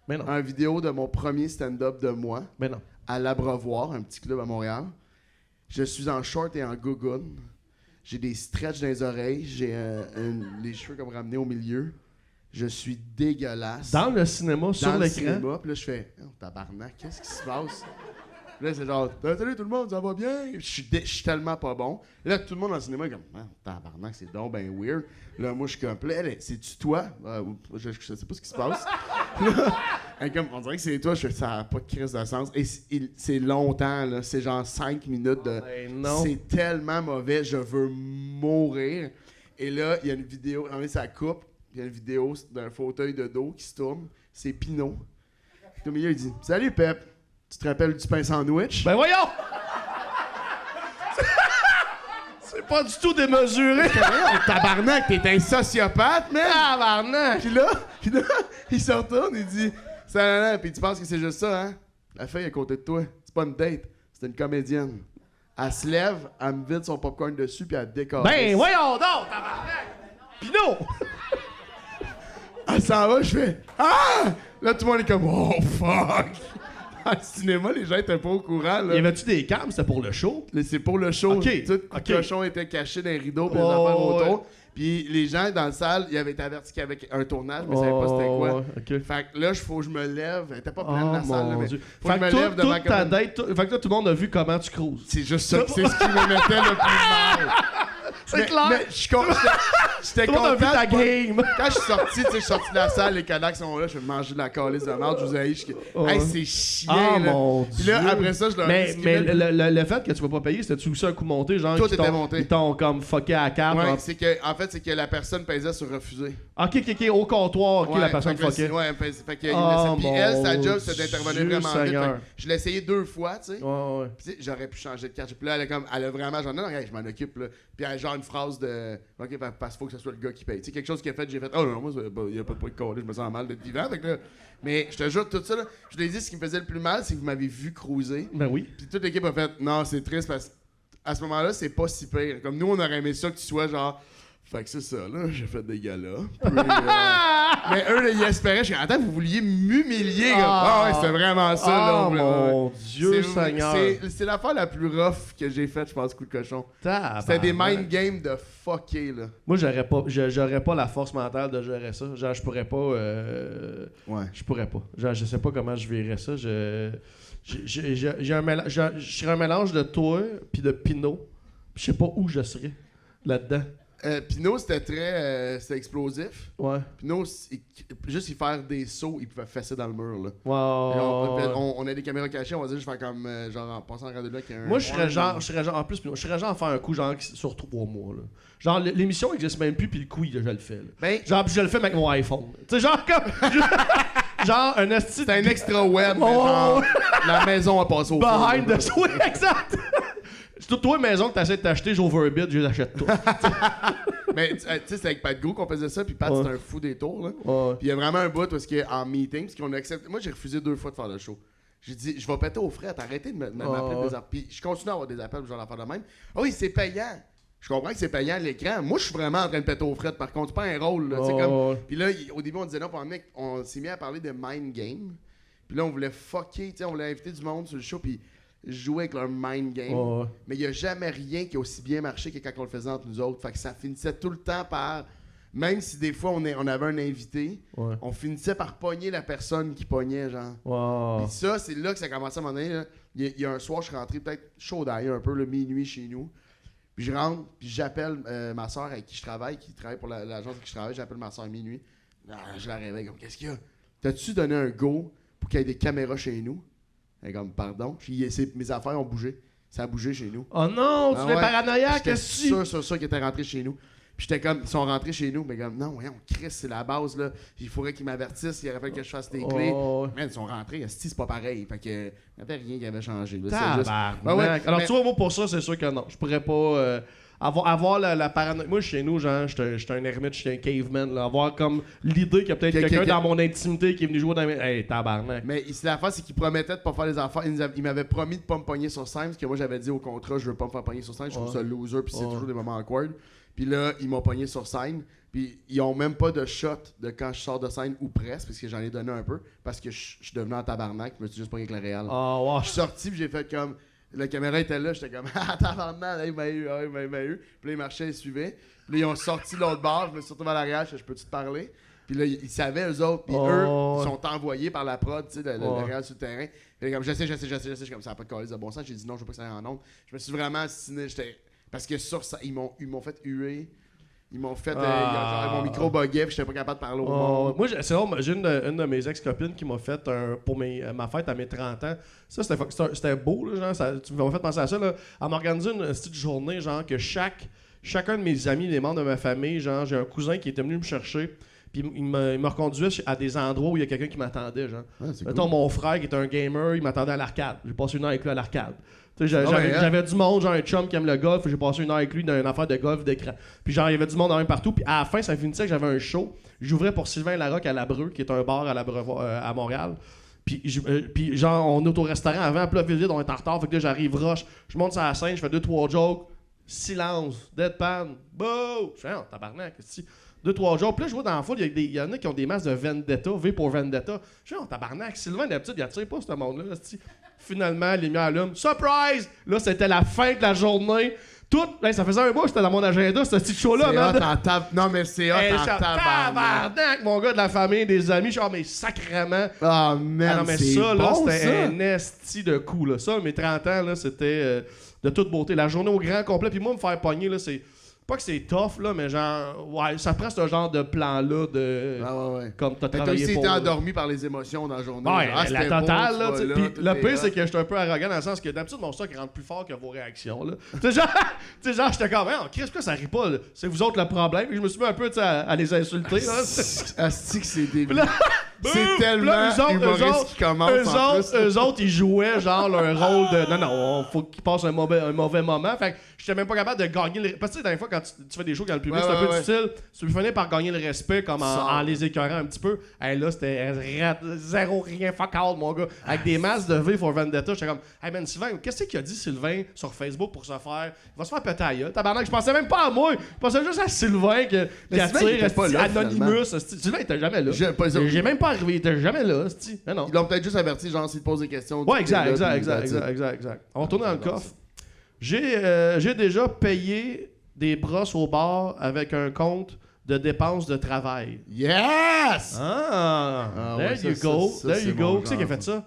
Mais non. Un vidéo de mon premier stand-up de moi. Mais non. À l'Abreuvoir, un petit club à Montréal. Je suis en short et en gougoune. J'ai des stretches dans les oreilles. J'ai les cheveux comme ramenés au milieu. Je suis dégueulasse. Dans le cinéma, sur l'écran. Puis là, je fais, oh, tabarnak, qu'est-ce qui se passe? Puis là, c'est genre, salut tout le monde, ça va bien? Je suis tellement pas bon. Là, tout le monde dans le cinéma est comme, ah, tabarnak, c'est donc ben weird. Là, moi, je suis complet. C'est-tu toi? Je sais pas ce qui se passe. Là, comme, on dirait que c'est toi. Ça n'a pas de crise de sens. Et c'est longtemps, là. C'est genre 5 minutes de. C'est tellement mauvais, je veux mourir. Et là, il y a une vidéo, ça coupe. Il y a une vidéo d'un fauteuil de dos qui se tourne. C'est Pinot. Puis au milieu, il dit, salut Pep. Tu te rappelles du pain sandwich? Ben voyons! C'est pas du tout démesuré! Tabarnak, t'es un sociopathe, man! Tabarnak! Puis là, il se retourne, il dit, ça, puis tu penses que c'est juste ça, hein? La fille à côté de toi, c'est pas une date, c'est une comédienne. Elle se lève, elle me vide son popcorn dessus, puis elle décore. Ben voyons donc, tabarnak! Pinot! Elle s'en va, je fais, ah! Là, tout le monde est comme, oh fuck! Dans le cinéma, les gens étaient pas au courant. Là. Y avait-tu des cams? C'était pour le show? C'est pour le show. Okay. Tout le cochon était caché dans les rideaux et les affaires autour. Ouais. Puis les gens dans la salle, ils avaient été avertis qu'il y avait un tournage, mais ils savaient pas c'était quoi. Okay. Fait que là, faut que je me lève. Elle était pas pleine la salle, là, mais faut fait que je me lève devant toute ta date, fait que là, tout le monde a vu comment tu cruises. C'est juste ça. C'est ce qui me mettait le plus mal. C'est clair. Mais j'étais Tout le monde a vu content. ta game. Quand je suis sorti, tu sais, je suis sorti de la salle, les Kanaks sont là, je vais manger de la calice de merde, je vous ai dit, hey, c'est chiant, Ah, là. mon Puis là, Dieu. après ça, je leur ai dit. Mais le fait que tu vas pas payer, c'était-tu aussi un coup monté, genre? Tout qu'ils était t'ont- monté. Ils t'ont comme fucké à la carte. Ouais, genre. c'est que, en fait, c'est que la personne pesait sur refuser. Ok, au comptoir, ok, Ouais, la personne fait que fuckée. Ouais, fait que Oh, puis elle, sa mon job, c'était d'intervenir Dieu vraiment vite. Seigneur. Fait que je l'ai essayé 2 fois, tu sais. Ouais. Puis, tu sais, j'aurais pu changer de carte. Puis là, elle a vraiment genre, non, regarde, je m'en occupe, là. Puis elle a genre une phrase de, ok, parce qu'il faut que ce soit le gars qui paye. Tu sais, quelque chose qu'il a fait, j'ai fait, oh non, moi, il n'y a pas de point de coller, je me sens mal d'être vivant. Fait que là, mais je te jure, tout ça, là, je l'ai dit, ce qui me faisait le plus mal, c'est que vous m'avez vu cruiser. Ben oui. Puis toute l'équipe a fait, non, c'est triste parce qu'à ce moment-là, c'est pas si pire. Comme nous, on aurait aimé ça que tu sois genre. Fait que c'est ça, là, j'ai fait des galas. Puis, mais eux, là, ils espéraient. Je suis attends, vous vouliez m'humilier. Comme, ouais, c'était vraiment ça, là. Oh mon Dieu Seigneur. C'est l'affaire la plus rough que j'ai faite, je pense, coup de cochon. C'était des mind games de fucké, là. Moi, j'aurais pas la force mentale de gérer ça. Genre, je pourrais pas. Ouais. Je pourrais pas. Genre, je sais pas comment je verrais ça. J'ai un mélange. Je serais un mélange de toi puis de Pinot. Je sais pas où je serais là-dedans. Pinot, c'était très c'était explosif. Ouais. Pinot, juste y faire des sauts, il pouvait fesser dans le mur, là. Wow. On a des caméras cachées, on va dire, je fais comme, genre, en passant en radio là, qu'il y a un. Moi, je serais genre, en plus, je serais genre à faire un coup genre sur 3 mois, là. Genre, l'émission existe même plus, puis le coup, je le fais, là. Ben, Genre, puis je le fais avec mon iPhone. Tu sais, genre, comme. Genre, un esti. c'est un extra web, mais Oh, genre, ouais. la maison a passé au Behind fond, the oui, exact. C'est toi, maison que t'essaies de t'acheter, j'overbid, je l'achète tout. Mais tu sais, c'était avec Pat Gou qu'on faisait ça, puis Pat, Ouais. c'était un fou des tours, là. Ouais. Puis il y a vraiment un bout parce qu'en meeting, parce qu'on a accepté. Moi, j'ai refusé 2 fois de faire le show. J'ai dit, je vais péter aux frais, arrêtez de m'appeler Ouais. des appels. Puis je continue à avoir des appels, genre d'affaires de même. Ah oui, c'est payant. Je comprends que c'est payant à l'écran. Moi, je suis vraiment en train de péter aux frais, par contre, c'est pas un rôle, là. Tu sais, comme. Puis là, au début, on disait non, puis on s'est mis à parler de mind game. Puis là, on voulait fucker, tu sais, on voulait inviter du monde sur le show, puis jouer avec leur mind game. Ouais. Mais il n'y a jamais rien qui a aussi bien marché que quand on le faisait entre nous autres. Fait que ça finissait tout le temps par. Même si des fois on avait un invité, Ouais. on finissait par pogner la personne qui pognait, genre. Wow. Puis ça, c'est là que ça a commencé à un moment donné. Là. Il y a un soir, je suis rentré peut-être chaud d'ailleurs, un peu, le minuit chez nous. Puis je rentre, puis j'appelle ma soeur avec qui je travaille, qui travaille pour l'agence avec qui je travaille. J'appelle ma soeur à minuit. Je la réveille comme, qu'est-ce qu'il y a? T'as-tu donné un go pour qu'il y ait des caméras chez nous? Elle est comme, pardon. Puis mes affaires ont bougé. Ça a bougé chez nous. Oh non, tu es ouais. paranoïaque, J'étais qu'est-ce que sûr qu'ils étaient rentrés chez nous. Puis j'étais comme, ils sont rentrés chez nous, mais comme, non, voyons, Chris, c'est la base, là. Il faudrait qu'ils m'avertissent, il aurait fallu que je fasse des clés. Oh. Man, ils sont rentrés, esti, c'est pas pareil. Fait que, il n'y avait rien qui avait changé. Là. C'est juste- Tabarnak. Ouais, ouais, Alors, mais- tu vois, moi, pour ça, c'est sûr que non. Je pourrais pas avoir la paranoïa. Moi, chez nous, genre, j'étais un ermite, j'étais un caveman. Là. Avoir comme l'idée qu'il y a peut-être quelqu'un dans mon intimité qui est venu jouer dans mes. Hey, tabarnak. Mais ici, l'affaire, c'est qu'ils promettaient de pas faire les affaires. Ils m'avaient promis de pas me pogner sur scène, parce que moi, j'avais dit au contrat, je veux pas me faire pogner sur scène, je trouve Ouais. ça loser, puis c'est Ouais. toujours des moments awkward. Puis là, ils m'ont pogné sur scène, puis ils ont même pas de shot de quand je sors de scène ou presque, parce que j'en ai donné un peu, parce que je suis devenu en tabarnak, je me suis juste pogné avec le réel. Ah, wow. Je suis sorti, puis j'ai fait comme. La caméra était là, j'étais comme, ah, tabarnak, là, il m'a eu, il m'a eu. Puis là, ils marchaient, ils suivaient. Puis là, ils ont sorti l'autre bar, je me suis retrouvé à l'arrière, je peux-tu te parler? Puis là, ils savaient, eux autres, puis Oh, eux, ouais. ils sont envoyés par la prod, tu sais, le Ouais. réel sur le terrain. Puis comme, je sais, je suis comme, ça n'a pas de calice de bon sens. J'ai dit non, je veux pas que ça aille en ondes. Je me suis vraiment assiné, parce que sur ça, ils m'ont fait huer. Ils m'ont fait. Genre, mon micro buguait, puis j'étais pas capable de parler au monde. Moi, c'est vrai, j'ai une de mes ex-copines qui m'a fait pour ma fête à mes 30 ans. Ça, c'était beau, là, genre, tu m'as fait penser à ça. Là. Elle m'a organisé une petite journée, genre, que chacun de mes amis, les membres de ma famille, genre, j'ai un cousin qui était venu me chercher. Puis il me reconduisait à des endroits où il y a quelqu'un qui m'attendait, genre. Ah, c'est Mettons, cool. mon frère qui est un gamer, il m'attendait à l'arcade. J'ai passé une heure avec lui à l'arcade. Tu sais, Ah ouais, hein? j'avais du monde, genre un chum qui aime le golf, j'ai passé une heure avec lui dans une affaire de golf d'écran. Puis genre, il y avait du monde un partout, puis à la fin, ça finissait que j'avais un show. J'ouvrais pour Sylvain Larocque à l'Abreu, qui est un bar à l'Abreu à Montréal. Puis genre, on est au restaurant avant, puis là, vite, on est en retard, fait que là, j'arrive rush, je monte sur la scène, je fais 2-3 jokes, silence, deadpan, boum! Je fais, oh, tabarnak, qu'est-ce que 2-3 jours. Puis là, je vois dans la foule, il y en a qui ont des masques de Vendetta, V pour Vendetta. Je dis, oh, tabarnak, Sylvain, d'habitude, il attire pas ce monde-là. c'ti. Finalement, les lumières allument. Surprise! Là, c'était la fin de la journée. Tout, ça faisait un mois que j'étais dans mon agenda, ce petit show-là, C'est man. hot en non, mais c'est hot en tabarnak. Tabarnak, mon gars de la famille, des amis. Je suis, oh, mais sacrément. Ah, man, Ah non, mais c'est ça, là, bon, c'était ça. un esti de coup, là. Ça, mes 30 ans, là, c'était de toute beauté. La journée au grand complet. Puis moi, me faire pogner, là, c'est Pas que c'est tough, là, mais genre, ouais, ça prend ce genre de plan-là de. Ah ouais. Comme t'as Fait que travaillé comme si pour. t'étais là. endormi par les émotions dans la journée. Ouais, Genre, la c'était totale, beau, là, tu tu sais. vas Puis là, le tout pire, est c'est hot. que j'étais un peu arrogant dans le sens que d'habitude, mon stock rentre plus fort que vos réactions, là. Tu sais, genre, j'étais comme, Chris, pourquoi ça rit pas, là? C'est vous autres le problème. Puis je me suis mis un peu, tu sais, à les insulter, là. Asti que c'est débile. Puis là, C'est boum! tellement Puis là, humoriste qui commence en plus. eux autres, ils jouaient genre leur rôle de non, faut qu'ils passent un mauvais moment. Fait que j'étais même pas capable de gagner le. Parce que tu sais, la dernière fois, quand tu fais des shows dans le public, c'est un peu difficile. Tu finis par gagner le respect comme en les écœurant un petit peu. Hey, là, c'était zéro rien, fuck all, mon gars. Avec des masses de V for Vendetta, j'étais comme, hey man, Sylvain, qu'est-ce qu'il a dit, Sylvain, sur Facebook pour se faire. Il va se faire péter à gueule. Tabarnak, je pensais même pas à moi. Je pensais juste à Sylvain qui attire Anonymous. Sylvain, il était jamais là. J'ai même pas arrivé, il était jamais là. Mais non. Ils l'ont peut-être juste averti, genre, s'ils te posent des questions. Ouais, exact. On va retourner dans le coffre. J'ai déjà payé des brosses au bar avec un compte de dépenses de travail. Yes! There you go. Qui c'est qui a fait ça?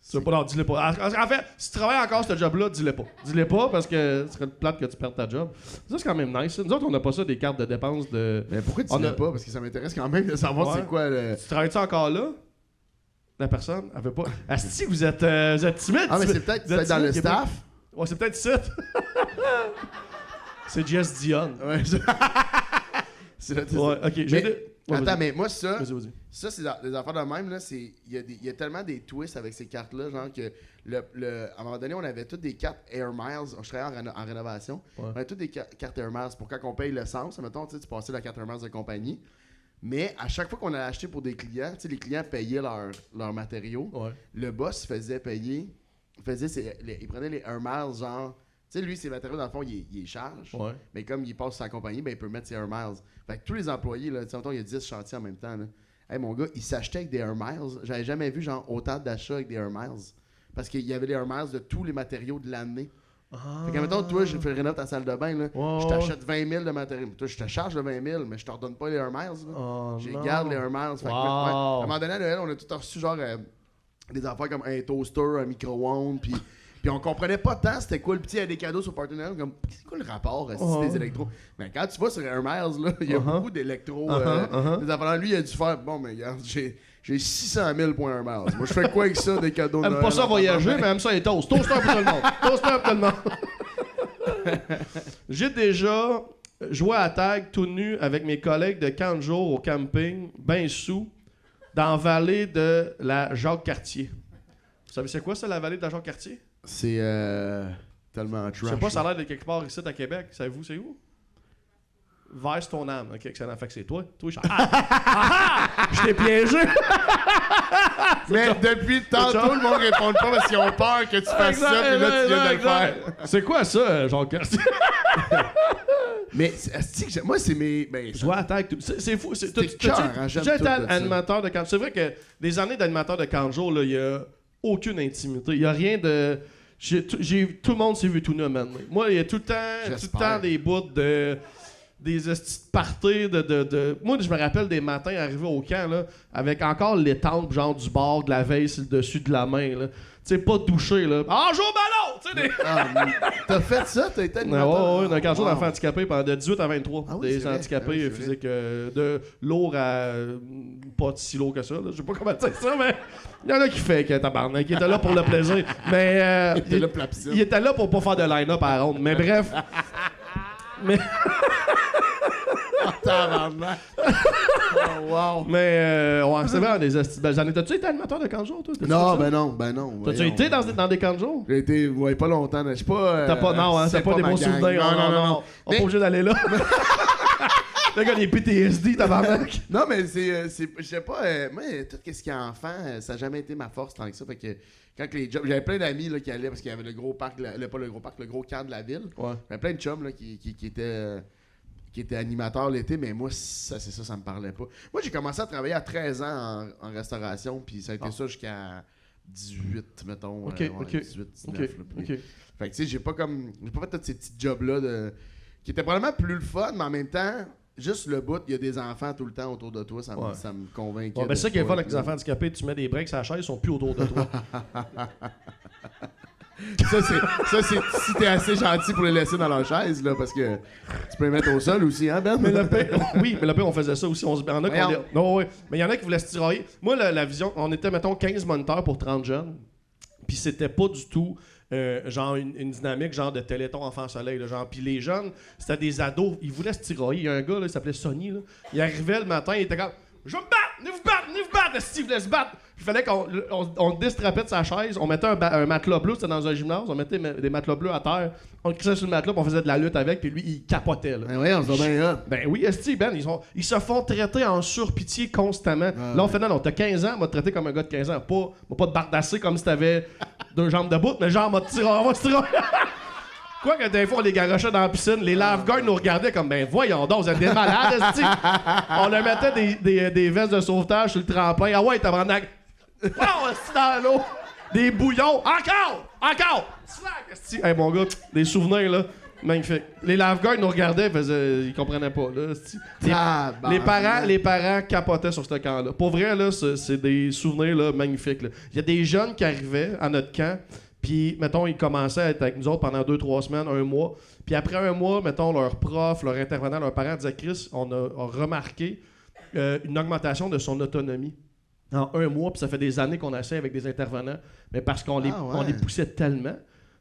Tu veux pas, non, dis-le pas. En fait, si tu travailles encore ce job-là, dis-le pas. Dis-le pas parce que ce serait plate que tu perdes ta job. Ça, c'est quand même nice. Nous autres, on n'a pas ça, des cartes de dépenses de. Mais pourquoi tu dis pas? Parce que ça m'intéresse quand même de savoir c'est quoi le. Tu travailles-tu encore là? La personne, elle veut pas. Asti, vous êtes timide. Ah, mais c'est peut-être dans le staff. Ouais, c'est peut-être ça. C'est Jess Dion. Ouais, c'est là, ouais, ok. Attends, mais moi, ça, vas-y. ça c'est des affaires de même. Il y a tellement des twists avec ces cartes-là, genre que à un moment donné, on avait toutes des cartes Air Miles. Je travaillais en rénovation. Ouais. On avait toutes des cartes Air Miles pour quand on paye l'essence. Mettons, tu passais la carte Air Miles de compagnie. Mais à chaque fois qu'on allait acheter pour des clients, les clients payaient leurs matériaux. Ouais. Le boss faisait payer. Il prenait les Air Miles, genre. Tu sais, lui, ses matériaux, dans le fond, il charge. Ouais. Mais comme il passe sur sa compagnie, ben, il peut mettre ses Air Miles. Fait que tous les employés, là, tu sais, il y a 10 chantiers en même temps. Là. Hey, mon gars, il s'achetait avec des Air Miles. J'avais jamais vu, genre, autant d'achats avec des Air Miles. Parce qu'il y avait les Air Miles de tous les matériaux de l'année. Fait que, mettons, toi, je fais rénover ta salle de bain, là. Je t'achète 20 000 de matériaux. Toi, je te charge de 20 000, mais je te redonne pas les Air Miles, là. J'ai garde les Air Miles. Fait que, à un moment donné, à Noël, on a tout reçu, genre, des affaires comme un toaster, un micro-ondes, puis on comprenait pas tant c'était quoi le petit, il y a des cadeaux sur Partenaire, comme c'est quoi le rapport à des électros. Mais quand tu vas sur Air Miles, là, il y a beaucoup d'électros. Des affaires. Lui, il a dû faire, bon, mais regarde, j'ai 600 000 points Air Miles. Moi, je fais quoi avec ça, des cadeaux de Noël? Aime pas ça voyager, mais aime ça les toasts. Toaster pour tout le monde. Toaster pour tout le monde. J'ai déjà joué à tag tout nu avec mes collègues de 40 jours au camping, ben sous, dans la vallée de la Jacques-Cartier. Vous savez c'est quoi ça, la vallée de la Jacques-Cartier? C'est tellement trash. Je sais pas, ça a l'air de quelque part ici à Québec. Savez-vous, c'est où? Verse ton âme. Ok, excellent. Fait que c'est toi. Toi, je t'ai piégé! Mais depuis tantôt, le monde répond pas parce qu'ils ont peur que tu fasses ça, puis là, tu viens de le faire. C'est quoi ça, Jean-Cartier? Mais moi, c'est mes. Je vois à tag. C'est fou. Tu as déjà été animateur de camp. C'est vrai que des années d'animateur de 40 jours, il y a aucune intimité. Il y a rien de. Tout le monde s'est vu tout nu maintenant. Moi, il y a tout le temps des bouts de. Des parties Moi, je me rappelle des matins arrivés au camp, là, avec encore l'étampe, genre du bord de la veille sur le dessus de la main, là. Tu sais, pas douché, là. Ah, joue au ballon! Tu sais, T'as fait ça? T'as été animateur? Ouais, dans 15 jours d'enfants handicapés pendant de 18 à 23. Ah oui, des handicapés physiques de lourds à pas si lourd que ça, là. Je sais pas comment dire ça, mais il y en a qui fait que tabarnak, qui était là pour le plaisir. Mais il était là pour pas faire de line-up à la ronde. Mais bref. Mais. Oh, wow. Mais ouais, c'est vrai, des belles années. T'as-tu été animateur de 40 jours, toi? Non. T'as-tu été dans des 40 jours? J'ai été, pas longtemps. Je sais pas. T'as pas, non, hein, t'as pas des bons souvenirs. Non. On est pas obligé d'aller là. Le gars, il est PTSD, tabarnak. Non, mais je sais pas, moi, tout ce qui est enfant, ça n'a jamais été ma force tant que ça. Fait que quand les jobs, j'avais plein d'amis là, qui allaient parce qu'il y avait le gros parc, le gros camp de la ville. Ouais. J'avais plein de chums là, qui étaient animateurs l'été, mais moi, ça me parlait pas. Moi, j'ai commencé à travailler à 13 ans en restauration, puis ça a été ça jusqu'à 18, mettons. 18, 19. Fait que tu sais, j'ai pas fait tous ces petits jobs-là qui étaient probablement plus le fun, mais en même temps, juste le bout, il y a des enfants tout le temps autour de toi, ça me convainc. Ben c'est ça qui est fun avec les enfants handicapés, tu mets des breaks à la chaise, ils sont plus autour de toi. Ça, c'est si t'es assez gentil pour les laisser dans leur chaise, là, parce que tu peux les mettre au sol aussi, hein, Ben? Mais le pire, oui, mais le pire, on faisait ça aussi. Il y en a qui non, ouais. Mais il y en a qui voulaient se tirailler. Moi, la vision, on était, mettons, 15 moniteurs pour 30 jeunes. Puis c'était pas du tout genre une dynamique genre de Téléthon Enfant Soleil. Là, genre. Puis les jeunes, c'était des ados. Ils voulaient se tirailler. Il y a un gars, là, il s'appelait Sonny. Là. Il arrivait le matin, il était comme « Je vais me battre! Venez vous battre! Venez vous battre! » Le Steve voulait se battre. Il fallait qu'on le distrapait de sa chaise. On mettait un matelas bleu. C'était dans un gymnase. On mettait des matelas bleus à terre. On le crissait sur le matelas. Puis on faisait de la lutte avec. Puis lui, il capotait. Là. Ben oui, on se va bien hot. Ben oui, esti, Ben, ils se font traiter en surpitié constamment. Là, on fait non, t'as 15 ans, on va te traiter comme un gars de 15 ans. Pas te bardasser comme si t'avais 2 jambes de bout, mais genre, on va te tirer. Quoi que des fois, on les garochait dans la piscine, les lifeguards nous regardaient comme, ben voyons donc, vous êtes des malades, esti. On leur mettait des vestes de sauvetage sur le tremplin. Ah ouais, tabarnak. Oh, esti, dans l'eau. Des bouillons. Encore. Slack, esti. Hey, mon gars, des souvenirs, là. Magnifique. Les lifeguards nous regardaient, ils comprenaient pas. Là, les parents capotaient sur ce camp-là. Pour vrai, là, c'est des souvenirs là, magnifiques. Il y a des jeunes qui arrivaient à notre camp, puis, mettons, ils commençaient à être avec nous autres pendant 2-3 semaines, 1 mois. Puis après 1 mois, mettons, leurs profs, leurs intervenants, leurs parents disaient « Chris, on a remarqué une augmentation de son autonomie. » En 1 mois, puis ça fait des années qu'on essaie avec des intervenants, mais parce qu'on les poussait tellement.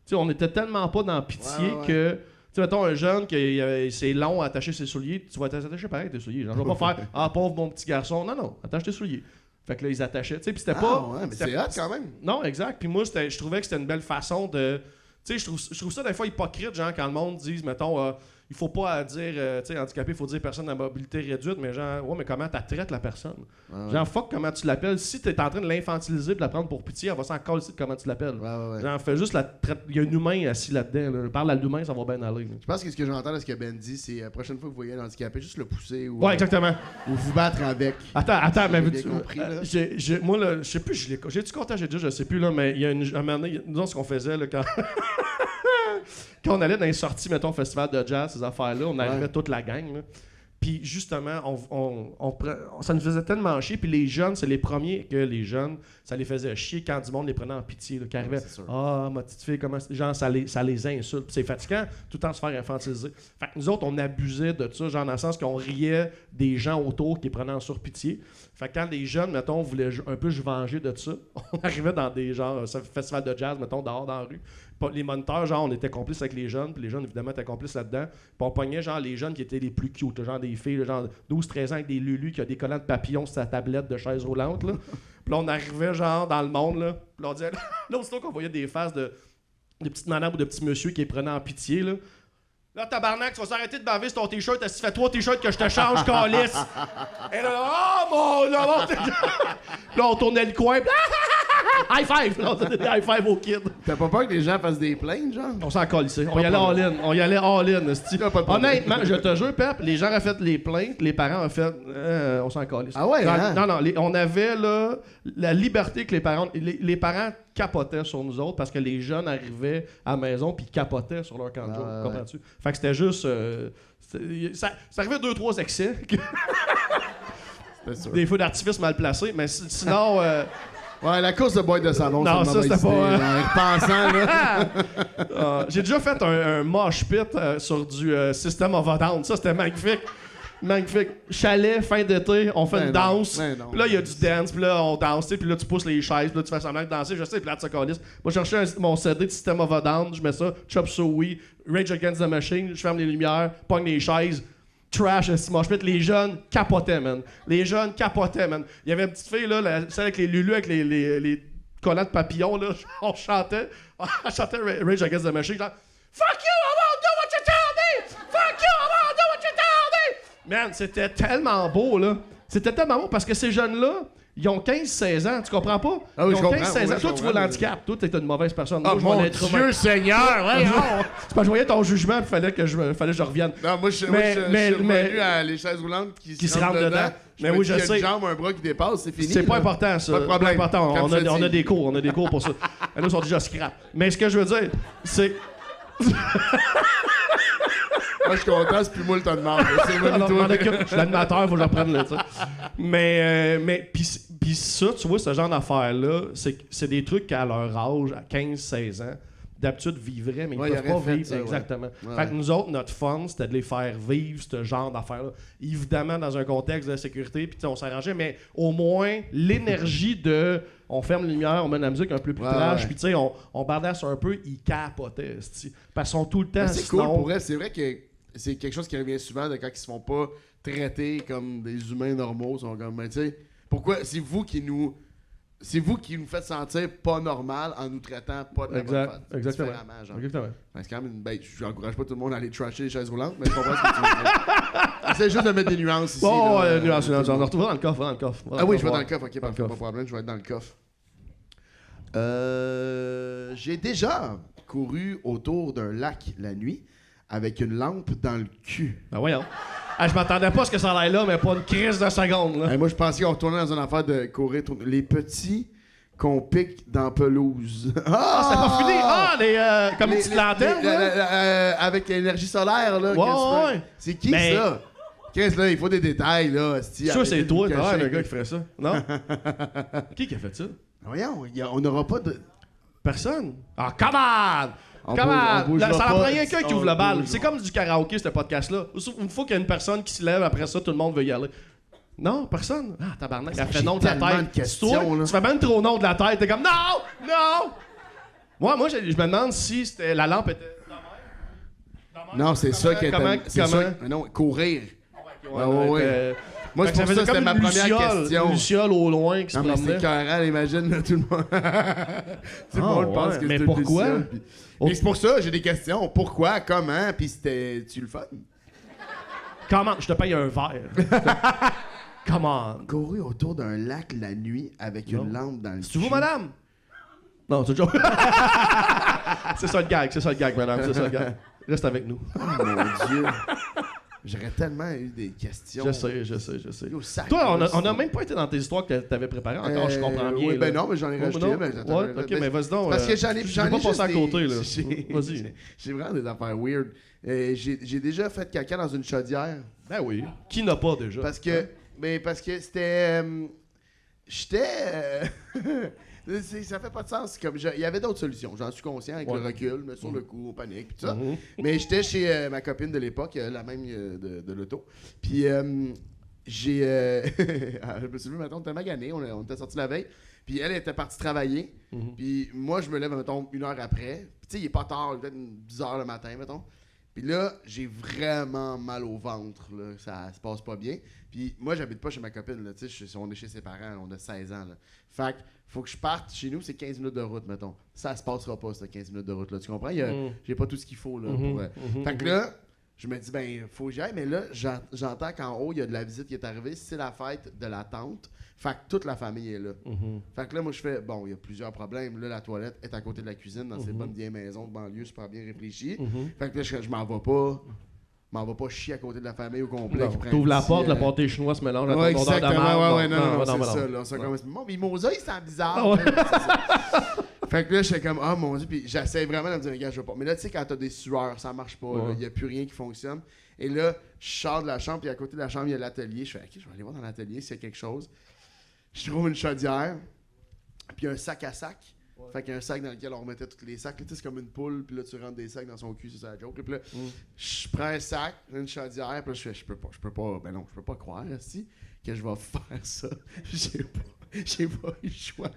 T'sais, on était tellement pas dans pitié que, tu sais, mettons un jeune qui c'est long à attacher ses souliers, tu vas t'attacher pareil tes souliers. Genre, je vais pas faire ah pauvre mon petit garçon. Non, attache tes souliers. Fait que là ils attachaient, tu sais, puis c'était pas. Ouais, mais c'est hot quand même. Non, exact. Puis moi je trouvais que c'était une belle façon de, tu sais, je trouve ça des fois hypocrite, genre quand le monde dit, mettons. Il faut pas dire, tu sais, handicapé, il faut dire personne à mobilité réduite, mais genre, ouais, mais comment tu traites la personne? Genre, fuck comment tu l'appelles. Si tu es en train de l'infantiliser, de la prendre pour pitié, elle va s'en coller de comment tu l'appelles. Genre, fais juste la traite. Il y a un humain assis là-dedans. Là. Parle à l'humain, ça va bien aller. Là. Je pense que ce que j'entends de ce que Ben dit, c'est la prochaine fois que vous voyez un handicapé, juste le pousser ou. Ouais, exactement. Ou vous battre avec. Attends, mais bien compris, là. Moi, là, je sais plus, j'ai-tu compté, je sais plus, là, mais il y a un moment donné, nous, ce qu'on faisait, là, quand. Quand on allait dans les sorties, mettons, festival de jazz, ces affaires-là, on arrivait toute la gang. Là. Puis justement, ça nous faisait tellement chier. Puis les jeunes, c'est les premiers que les jeunes, ça les faisait chier quand du monde les prenait en pitié. Là, qui arrivait, ma petite fille, comment. Genre, ça les insulte. Puis c'est fatigant, tout le temps se faire infantiliser. Fait que nous autres, on abusait de ça, genre dans le sens qu'on riait des gens autour qui les prenaient en surpitié. Fait que quand les jeunes, mettons, voulaient un peu se venger de ça, on arrivait dans des genre festivals de jazz, mettons, dehors dans la rue. Les moniteurs, genre, on était complices avec les jeunes, puis les jeunes, évidemment, étaient complices là-dedans. Puis on pognait, genre, les jeunes qui étaient les plus cute, genre des filles, genre 12-13 ans avec des lulus qui ont des collants de papillons sur sa tablette de chaise roulante, là. Puis là, on arrivait, genre, dans le monde, là. Puis là, on disait, là, aussitôt qu'on voyait des faces de petites madames ou de petits monsieur qui les prenaient en pitié, là. Là, tabarnak, tu vas s'arrêter de baver sur ton t-shirt, si fait 3 t-shirts que je te change, calice. Et là, oh mon Dieu! Là, on tournait le coin, high five! Là, on donnait des high five aux kids. T'as pas peur que les gens fassent des plaintes, genre? On s'en calissait. On y allait all-in. Honnêtement, je te jure, Pep, les gens ont fait les plaintes, les parents ont fait. On s'en calisse. Ah ouais? Non, on avait là, la liberté que les parents. Les parents capotaient sur nous autres parce que les jeunes arrivaient à la maison puis capotaient sur leur canjo. Comprends-tu? Fait que c'était juste. Ça arrivait 2-3 excès. Des feux d'artifice mal placés, mais sinon. Ouais, la course de boîte de salon, non, c'est ça, c'était pas. En repensant, là. J'ai déjà fait un mosh pit sur du System of a Down. Ça, c'était magnifique. Magnifique. Chalet, fin d'été, on fait une danse. Puis là, il y a du dance, puis là, on danse, puis là, tu pousses les chaises, puis là, tu fais semblant de danser. Je sais, puis là, tu calisse. Moi, je cherchais mon CD de System of a Down, je mets ça, Chop Suey, Rage Against the Machine, je ferme les lumières, pogne les chaises. Trash, les jeunes capotaient, man. Les jeunes capotaient, man. Il y avait une petite fille, là, celle avec les lulus, avec les collants de papillons, là. On chantait Rage Against the Machine, genre fuck you, I won't do what you tell me! Fuck you, I won't do what you tell me! Man, c'était tellement beau, là. C'était tellement beau parce que ces jeunes-là, ils ont 15-16 ans, tu comprends pas? Ah oui, ils ont 15-16 ans. Toi, tu vois l'handicap. Toi, t'es une mauvaise personne. Oh mon Dieu Seigneur! Ouais, c'est pas je voyais ton jugement, il fallait que je revienne. Non, moi, je suis revenu à les chaises roulantes qui se rentrent dedans. Mais oui, je sais. Il y a une jambe, un bras qui dépasse, c'est fini. C'est pas important, ça. Pas de problème. Pas important. On a des cours pour ça. Nous, ils sont déjà scrap. Mais ce que je veux dire, c'est... Moi, je suis content, c'est plus moi le temps de marde. Je suis l'animateur, faut que j'en prenne là, tu sais. Mais puis ça, tu vois, ce genre d'affaires-là, c'est des trucs qu'à leur âge, à 15-16 ans, d'habitude vivraient, mais Ouais, ils ils peuvent pas auraient fait vivre. ça, ouais. Exactement. Ouais. Fait que nous autres, notre fun, c'était de les faire vivre ce genre d'affaires-là. Évidemment, dans un contexte de sécurité, puis on s'arrangeait, mais au moins, l'énergie de... On ferme les lumières, on met de la musique un peu plus Ouais, trash, ouais. puis tu sais, on bardasse un peu, ils capotaient, esti. Parce qu'ils sont tout le temps... Mais c'est sinon- cool pour elle. C'est vrai que c'est quelque chose qui revient souvent de quand ils se font pas traiter comme des humains normaux. Ils sont comme, ben, tu sais, pourquoi c'est vous qui nous faites sentir pas normal en nous traitant pas de la bonne façon. Exactement. Différemment, genre. Exactement. Ben, c'est quand même une bête. Je n'encourage pas tout le monde à aller trasher les chaises roulantes, mais je comprends ce que tu veux dire. Essaye juste de mettre des nuances ici. Oh, là. nuance. On retrouve dans le coffre, dans le coffre. Ah oui, je vais dans le coffre. Ok, Dans le parfait, pas coffre. de problème, je vais être dans le coffre. J'ai déjà couru autour d'un lac la nuit avec une lampe dans le cul. Ben voyons. Ah, je m'attendais pas à ce que ça aille là, mais pas une crise de seconde, là. Hey, moi, je pensais qu'on retournait dans une affaire de courir. Les petits qu'on pique dans la pelouse. Ah, c'était pas fini! Ah, comme une petite lanterne, là. avec l'énergie solaire, là. Ouais, qu'est-ce que ouais. c'est qui, Mais- ça? Qu'est-ce là? Il faut des détails, là. Je suis sûr que c'est toi, t'as l'air le gars qui ferait ça. Non? Qui a fait ça? Voyons, on n'aura pas de... Personne. Ah, come on! On Come bouge- on on! bougera Ça en pas. prend rien qu'un qui On ouvre le bal. bougera. C'est comme du karaoké, ce podcast-là. Une fois qu'il y a une personne qui se lève, après ça, tout le monde veut y aller. Non, personne. Ah, tabarnak, elle fait J'ai non de la tellement tête. de questions, C'est toi, là. tu fais même trop non de la tête. T'es comme, non! Non! Moi, je me demande si c'était la lampe était... Non, c'est ça qui est... Comment? c'est ça- mais non, courir. Ouais. Moi, Fait c'est que pour ça que c'était ma première Une question. luciole au loin qui se Non, mais c'est promenait. écœurant, imagine, là, tout le monde. Tout le monde pense ouais, que mais c'est une pourquoi? luciole, puis- Mais c'est pour ça, j'ai des questions. Pourquoi? Comment? Puis c'était-tu le fun? Comment? Je te paye un verre. Come on. Courir autour d'un lac la nuit avec une Non. lampe dans le C'est-tu vous, cul. madame? Non, c'est joke. C'est ça le gag, madame. C'est ça le gag. Reste avec nous. Oh mon Dieu. J'aurais tellement eu des questions. Je sais. Yo, sac, Toi, là, on a même pas été dans tes histoires que t'avais préparées encore, je comprends bien. Oui, là. ben non, mais j'en ai Ouais, rajouté. non. Mais Ouais, ok, mais vas-y donc. Parce que j'en ai pas juste passé à côté, là. j'ai- Vas-y. J'ai vraiment des affaires weird. J'ai déjà fait caca dans une chaudière. Ben oui. Qui n'a pas déjà? Parce que c'était. J'étais. Ça fait pas de sens. Il y avait d'autres solutions. J'en suis conscient avec le recul, mais sur le coup, on panique, pis tout ça. Mhm. Mais j'étais chez ma copine de l'époque, la même de l'auto. Puis j'ai. Je me suis vu, mettons, on était magané, on était sortis la veille. Puis elle était partie travailler. Mhm. Puis moi, je me lève, mettons, 1 heure après. Puis tu sais, il est pas tard, il est peut-être 10 heures le matin, mettons. Puis là, j'ai vraiment mal au ventre, là. Ça se passe pas bien. Puis moi, j'habite pas chez ma copine, là. Tu sais, on est chez ses parents, on a 16 ans, là. Fait que faut que je parte chez nous, c'est 15 minutes de route, mettons. Ça se passera pas, ce 15 minutes de route, là. Tu comprends? J'ai pas tout ce qu'il faut, là. Fait que là, je me dis, ben, faut que j'y aille, mais là, j'entends qu'en haut, il y a de la visite qui est arrivée. C'est la fête de la tante. Fait que toute la famille est là. Fait que là, moi, je fais, bon, il y a plusieurs problèmes. Là, la toilette est à côté de la cuisine, dans ces bonnes vieilles maisons de banlieue super bien réfléchies. Fait que là, je m'en vais pas. M'en va pas chier à côté de la famille au complet. qui prend T'ouvres la ici, porte, le pâté chinois se mélange Ouais, avec ton odeur de exactement. marde. Non, c'est non. ça. Là, ça commence. Mon mimosa, il sent bizarre. Ah ouais. C'est ça. Fait que là, j'étais comme, ah mon Dieu, puis j'essaie vraiment de me dire, regarde, je veux pas. Mais là, tu sais, quand t'as des sueurs, ça marche pas. Il y a plus rien qui fonctionne. Et là, je sors de la chambre, puis à côté de la chambre, il y a l'atelier. Je fais, ok, je vais aller voir dans l'atelier s'il y a quelque chose. Je trouve une chaudière, puis un sac à sac. Fait qu'il y a un sac dans lequel on remettait tous les sacs. Tu sais, c'est comme une poule, puis là, tu rentres des sacs dans son cul, c'est ça la joke. Puis là, je prends un sac, une chaudière, puis là, je fais, je peux pas croire, aussi, que je vais faire ça. J'ai pas eu le choix.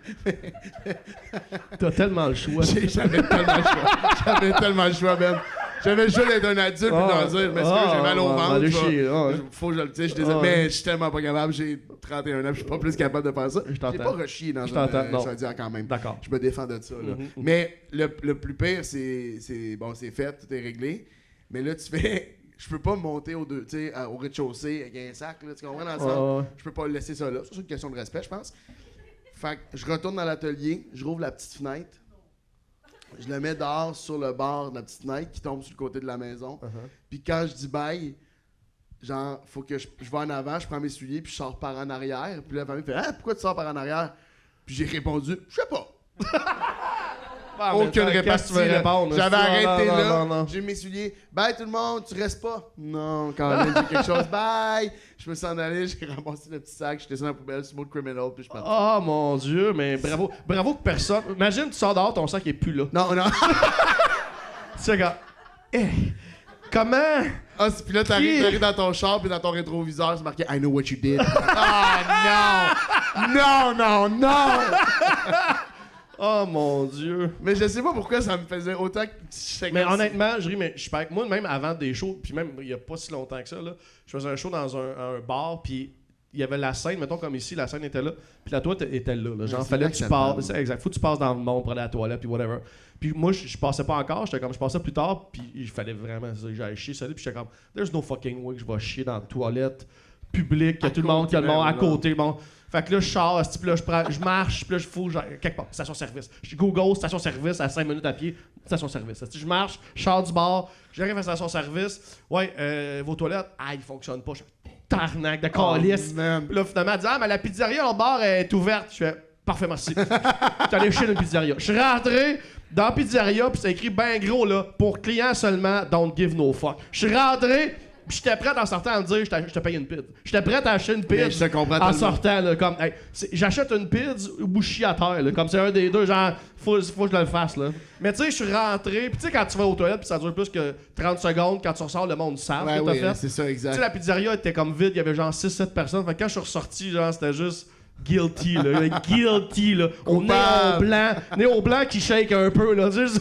T'as tellement le choix. J'avais tellement le choix, même. J'avais le choix d'être un adulte et de leur dire, mais j'ai mal au ventre. Faut que je le dise, je suis désolé. Mais je suis tellement pas capable, j'ai 31 ans, je suis pas plus capable de faire ça. J'ai pas rechié dans une chaudière quand même. D'accord. Je me défends de ça. Là. Mais le plus pire, c'est bon, c'est fait, tout est réglé. Mais là, tu fais. Je peux pas monter au rez-de-chaussée avec un sac, là, tu comprends dans le sens? Je peux pas le laisser ça là. C'est une question de respect, je pense. Fait que je retourne dans l'atelier, je rouvre la petite fenêtre, je le mets dehors sur le bord de la petite fenêtre qui tombe sur le côté de la maison. Puis quand je dis bye, genre, faut que je vais en avant, je prends mes souliers, puis je sors par en arrière. Puis la famille fait, ah, pourquoi tu sors par en arrière? Puis j'ai répondu, je sais pas. Aucune répartie. Là. J'avais arrêté là. Non. J'ai mis mes souliers. Bye tout le monde, tu restes pas? Non, quand même, j'ai quelque chose. Bye! Je me suis en allé, j'ai ramassé le petit sac, j'étais sur la poubelle, Smooth Criminal, puis je suis parti. Oh mon Dieu, mais bravo que personne. Imagine, tu sors dehors, ton sac est plus là. Non. C'est comme. Comment? Ah, puis là, t'arrives dans ton char, puis dans ton rétroviseur, c'est marqué I know what you did. Non! Oh mon Dieu. Mais je sais pas pourquoi ça me faisait autant que. Mais honnêtement, je ris, mais je suis moi, même avant des shows, puis même il y a pas si longtemps que ça, là, je faisais un show dans un bar, puis il y avait la scène, mettons comme ici, la scène était là, puis la toilette était là. Genre, fallait que tu passes. C'est exact. Faut que tu passes dans le monde pour aller à la toilette, puis whatever. Puis moi, je passais pas encore, je passais plus tard, puis il fallait vraiment que j'aille chier, ça, puis j'étais comme, there's no fucking way que je vais chier dans la toilette publique, qu'il y a tout le monde, qu'il y a le monde à côté, bon. Fait que là, je sors, puis là, je marche, puis là, quelque part, station-service. Je Google, station-service, à 5 minutes à pied, station-service. Je marche, je sors du bar, j'arrive à la station-service. Ouais, vos toilettes, ils fonctionnent pas. Je fais tarnac de calice. Puis là, finalement, elle dit, mais la pizzeria, le bar est ouverte. Je fais, parfait, merci. J'étais allé chez une pizzeria. Je suis rentré dans la pizzeria, puis c'est écrit ben gros, là, pour clients seulement, don't give no fuck. Je suis rentré. Puis j'étais prêt en sortant à me dire je te paye une pizza. J'étais prêt à acheter une pizza en sortant là, comme hey, j'achète une pizza ou je chie à terre là, comme c'est un des deux genre faut que je le fasse là. Mais tu sais je suis rentré puis tu sais quand tu vas aux toilettes puis ça dure plus que 30 secondes quand tu ressors le monde savent ce que t'as fait. C'est ça exact. Tu sais la pizzeria était comme vide, il y avait genre 6-7 personnes. Fait que quand je suis ressorti genre c'était juste guilty là, guilty là. Au néon blanc qui shake un peu là, juste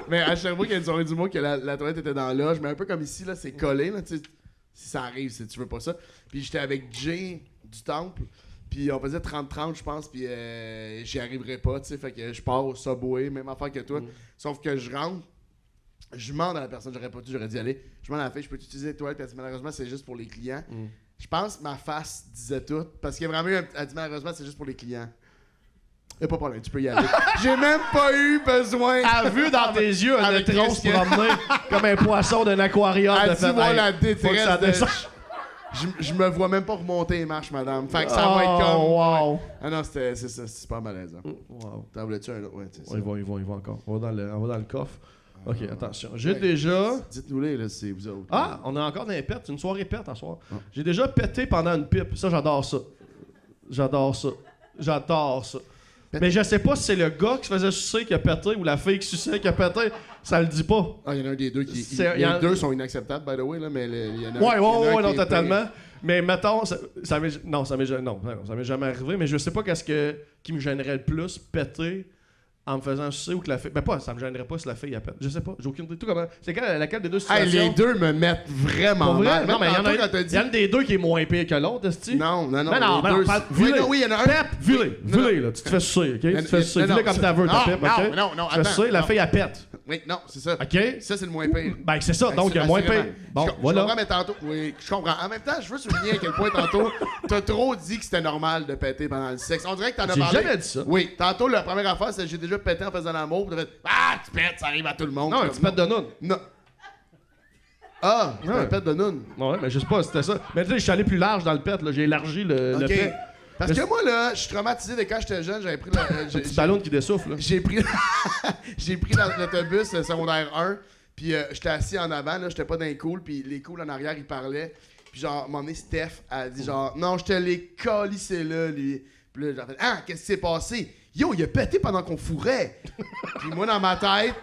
Mais à Sherbrooke, il y a une soirée du mois que la toilette était dans la loge, mais un peu comme ici, là, c'est collé, là, tu sais, si ça arrive, si tu veux pas ça. Puis j'étais avec Jay du Temple, puis on faisait 30-30, je pense, puis j'y arriverais pas, tu sais, fait que je pars au Subway, même affaire que toi. Sauf que je rentre, je demande à la personne, j'aurais dû aller, je demande à la fille, je peux utiliser les toilettes, parce que malheureusement, c'est juste pour les clients. Je pense que ma face disait tout, parce qu'il y a vraiment eu elle dit malheureusement, c'est juste pour les clients. Y'a pas de problème, tu peux y aller. J'ai même pas eu besoin. Elle a vu dans tes yeux un étron se promener comme un poisson d'un aquarium. Elle dit, moi, la détresse. Je me vois même pas remonter les marches, madame. Fait que ça va être comme. Wow. Ah non, c'est ça, c'est super malaisant. Wow. T'en voulais-tu un autre? Ouais, ils vont encore. On va dans le coffre. Ok, attention. J'ai déjà. Dites-nous-les, là, c'est vous autres. Ah, on a encore des pètes. Une soirée pète à soir. J'ai déjà pété pendant une pipe. Ça, j'adore ça. J'adore ça. Mais je sais pas si c'est le gars qui se faisait sucer qui a pété ou la fille qui suçait qui a pété. Ça le dit pas. Ah, il y en a un des deux qui. Les deux sont inacceptables, by the way, là, mais il y en a Ouais, non, totalement. Mais mettons, ça m'est jamais arrivé, mais je sais pas qui me gênerait le plus, péter en me faisant sucer ou que la fille. Ben pas, ça me gênerait pas si la fille a pété. Je sais pas, j'ai aucune idée. Tout comment. C'est laquelle des deux situations? Les deux me mettent vraiment mal. Non, mais il y en a des deux qui est moins pire que l'autre, est-ce Non. Oui, il y en a un. Pep, vilé, là. Tu te fais sucer, ok? Tu te fais sucer. Vilé comme ta veux, ta pipe, ok? Non, tu te fais sucer, la fille, elle pète. Oui, non, c'est ça. OK? Ça, c'est le moins pire. Ben, c'est ça, donc il y a moins pire. Bon, voilà. Je comprends, mais tantôt. Oui, je comprends. En même temps, je veux souligner à quel point tantôt, t'as trop dit que c'était normal de péter pendant le sexe. On dirait que t'en as parlé. J'ai jamais dit ça. Oui, tantôt, la première affaire, c'est que j'ai déjà pété en faisant l'amour. Puis t'as fait, tu pètes, ça arrive à tout le monde. Non, tu pètes de noun. Non. Ah, tu pètes de noun. Ouais, mais je sais pas, c'était ça. Mais tu sais, je suis allé plus large dans le pet, là. J'ai élargi le pet. Parce que moi, là, je suis traumatisé de quand j'étais jeune, j'avais pris le petit ballon qui dessouffle, là. J'ai pris l'autobus secondaire 1, puis j'étais assis en avant, là, j'étais pas dans les cools, puis les cools en arrière, ils parlaient. Puis genre, à un moment donné, Steph a dit genre, non, je te l'ai calissé là, lui. Puis là, j'ai fait, qu'est-ce qui s'est passé? Yo, il a pété pendant qu'on fourrait. Puis moi, dans ma tête,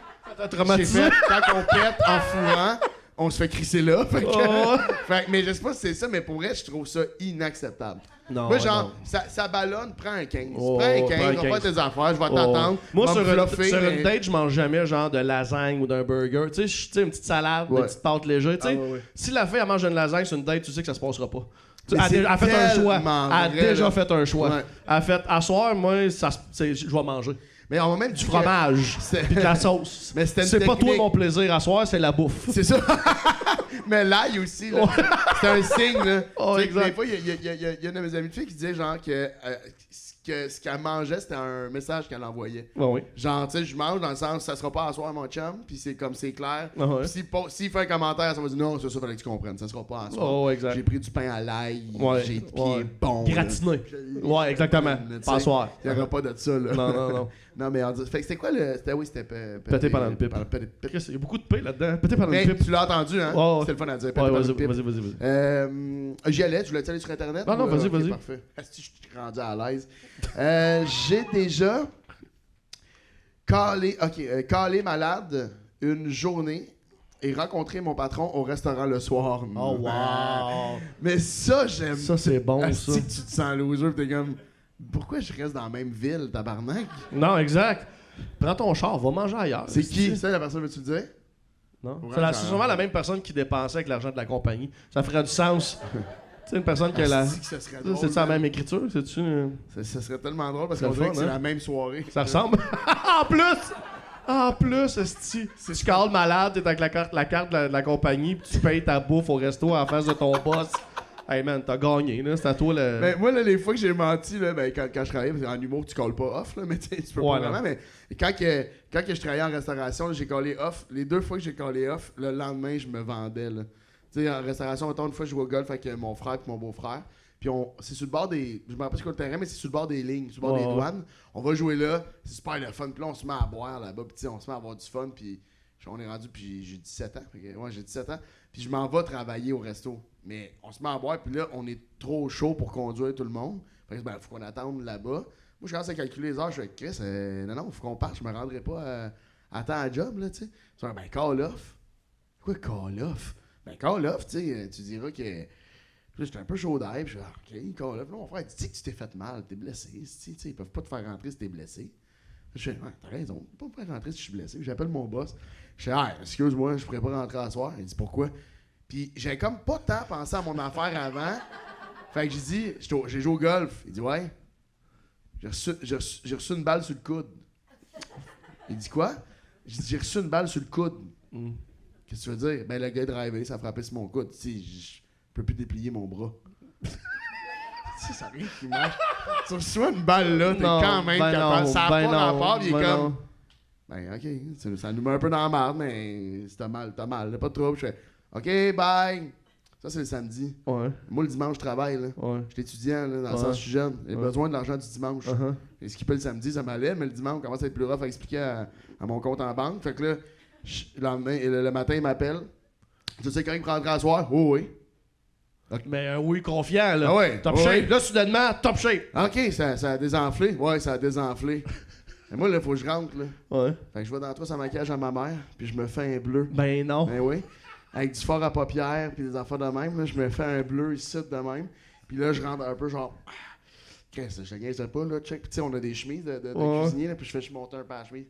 j'ai fait, quand on pète en fourrant, on se fait crisser là. Mais je sais pas si c'est ça, mais pour vrai, je trouve ça inacceptable. Non, moi, genre, ça ballonne, prends un 15. Prends un 15, va faire tes affaires, je vais t'attendre. Moi, sur une date, je mange jamais genre de lasagne ou d'un burger. Tu sais, une petite salade, une petite pâte légère. Si la fille elle mange une lasagne sur une date, tu sais que ça se passera pas. Elle a fait un choix. Elle a déjà fait un choix. Elle a fait, à soir, moi, je vais manger. Mais on va même du fromage, puis de la sauce. Mais c'est pas toi mon plaisir à soir, c'est la bouffe. C'est ça. Mais l'ail aussi, là, c'est un signe, là. Oh, Tu sais, exact. des fois, il y a une de mes amies de filles qui disait, genre, que ce qu'elle mangeait, c'était un message qu'elle envoyait. Ouais, oui. Genre, tu sais, je mange dans le sens, ça sera pas à soir, mon chum, puis c'est comme, c'est clair. Ah ouais. Puis s'il fait un commentaire, ça va dire, non, c'est ça, fallait que tu comprennes, ça sera pas à soir. Oh, exact. J'ai pris du pain à l'ail, Ouais, j'ai pied ouais. bon. Gratiné. là. Ouais, exactement. Tu sais, Pas à soir. Il y aura pas de ça, là. Non, non, non. Non, mais on dit, fait que c'était quoi le. C'était Péter pendant le pipe. pipe. Il y a beaucoup de paix là-dedans. Péter pendant Mais le pipe. tu l'as entendu, hein? Ouais, ouais. C'est le fun à dire. Ouais, Péter pendant vas-y, le pipe. vas-y. J'y allais, tu voulais aller sur Internet? Non, non, ou, vas-y, ok, vas-y. Parfait. Si je suis rendu à l'aise. J'ai déjà calé malade une journée et rencontré mon patron au restaurant le soir. Oh, wow. Mais ça, j'aime. Ça, c'est bon, Asti ça. que tu te sens loser pis t'es comme. Pourquoi je reste dans la même ville, tabarnak? Non, exact. Prends ton char, va manger ailleurs. C'est qui? C'est la personne que tu le dire? Non? Ouais, C'est sûrement la même personne qui dépensait avec l'argent de la compagnie. Ça ferait du sens. Tu sais, une personne qui a la. Asti que ça serait drôle, C'est-tu la man. même écriture? C'est-tu. Ça serait tellement drôle parce C'est qu'on le dirait fun, que c'est hein? la même soirée. Ça ressemble. En plus, esti. Tu cales malade, t'es avec la carte de la compagnie, puis tu payes ta bouffe au resto en face de ton boss. Hey man, t'as gagné, là. C'est à toi le. Ben, moi, là, les fois que j'ai menti, là, ben, quand je travaillais, parce qu'en humour, tu colles pas off, là, mais tu sais, tu peux Ouais, pas vraiment. Mais quand je travaillais en restauration, là, j'ai collé off. Les 2 fois que j'ai collé off, le lendemain, je me vendais. Là. Tu sais, en restauration, autant une fois, je jouais au golf avec mon frère et mon beau-frère. Puis c'est sur le bord des. Je me rappelle pas c'est quoi le terrain, mais c'est sur le bord des lignes, sur le bord des douanes. On va jouer là, c'est super le fun. Puis là, on se met à boire là-bas, puis on se met à avoir du fun. Puis on est rendu, puis j'ai 17 ans. Ouais, j'ai 17 ans. Puis je m'en vais travailler au resto. Mais on se met à boire, puis là, on est trop chaud pour conduire tout le monde. Fait que, faut qu'on attende là-bas. Moi, je commence à calculer les heures. Je fais, Chris, non, faut qu'on parte. Je me rendrai pas à temps à job, là, tu sais. Je fais, call off. Quoi, call off? Call off, tu sais, tu diras que. Puis là, j'étais un peu chaud d'air, puis je fais, OK, call off. Là, mon frère, dis que tu t'es fait mal, t'es blessé. Tu sais, ils peuvent pas te faire rentrer si t'es blessé. Je fais, ouais, t'as raison, ils peuvent pas me faire rentrer si je suis blessé. J'appelle mon boss. Je fais, excuse-moi, je pourrais pas rentrer à soir. Il dit, pourquoi? Puis j'ai comme pas tant pensé à mon affaire avant. Fait que j'ai dit, j'ai joué au golf. Il dit, ouais. J'ai reçu une balle sur le coude. Il dit, quoi? J'ai dit, j'ai reçu une balle sur le coude. Qu'est-ce que tu veux dire? Ben, le gars est drivé, ça a frappé sur mon coude. Tu sais, je peux plus déplier mon bras. Tu sais, ça arrive qui marche. Tu reçois une balle là, t'es quand même capable. Ça a pas rapport, il est comme. Ben, ok, ça nous met un peu dans la merde, mais si t'as mal, y'a pas de trouble. Je fais, ok, bye. Ça, c'est le samedi. Ouais. Moi, le dimanche, je travaille. Là. Ouais. Je suis étudiant, là, dans le sens que je suis jeune. J'ai besoin de l'argent du dimanche. Et skipper le samedi, ça m'allait, mais le dimanche, on commence à être plus rough à expliquer à mon compte en banque. Fait que là, le matin, il m'appelle. Tu sais, quand il me rentrer à soir? Oh, oui. Okay. Mais oui, confiant, là. Ah ouais, top ouais. shape. Là, soudainement, top shape. OK, ça a désenflé. Ouais, ça a désenflé. Mais moi, là, faut que je rentre, là. Ouais. Fait que je vais dans le trou, ça maquillage à ma mère, puis je me fais un bleu. Ben non. Ben oui. Avec du fard à paupières, puis des affaires de même, là, je me fais un bleu ici de même. Puis là, je rentre un peu genre. Qu'est-ce que je te niaise pas, là, check. Puis tu sais, on a des chemises de cuisinier, là, puis je monter un peu la chemise.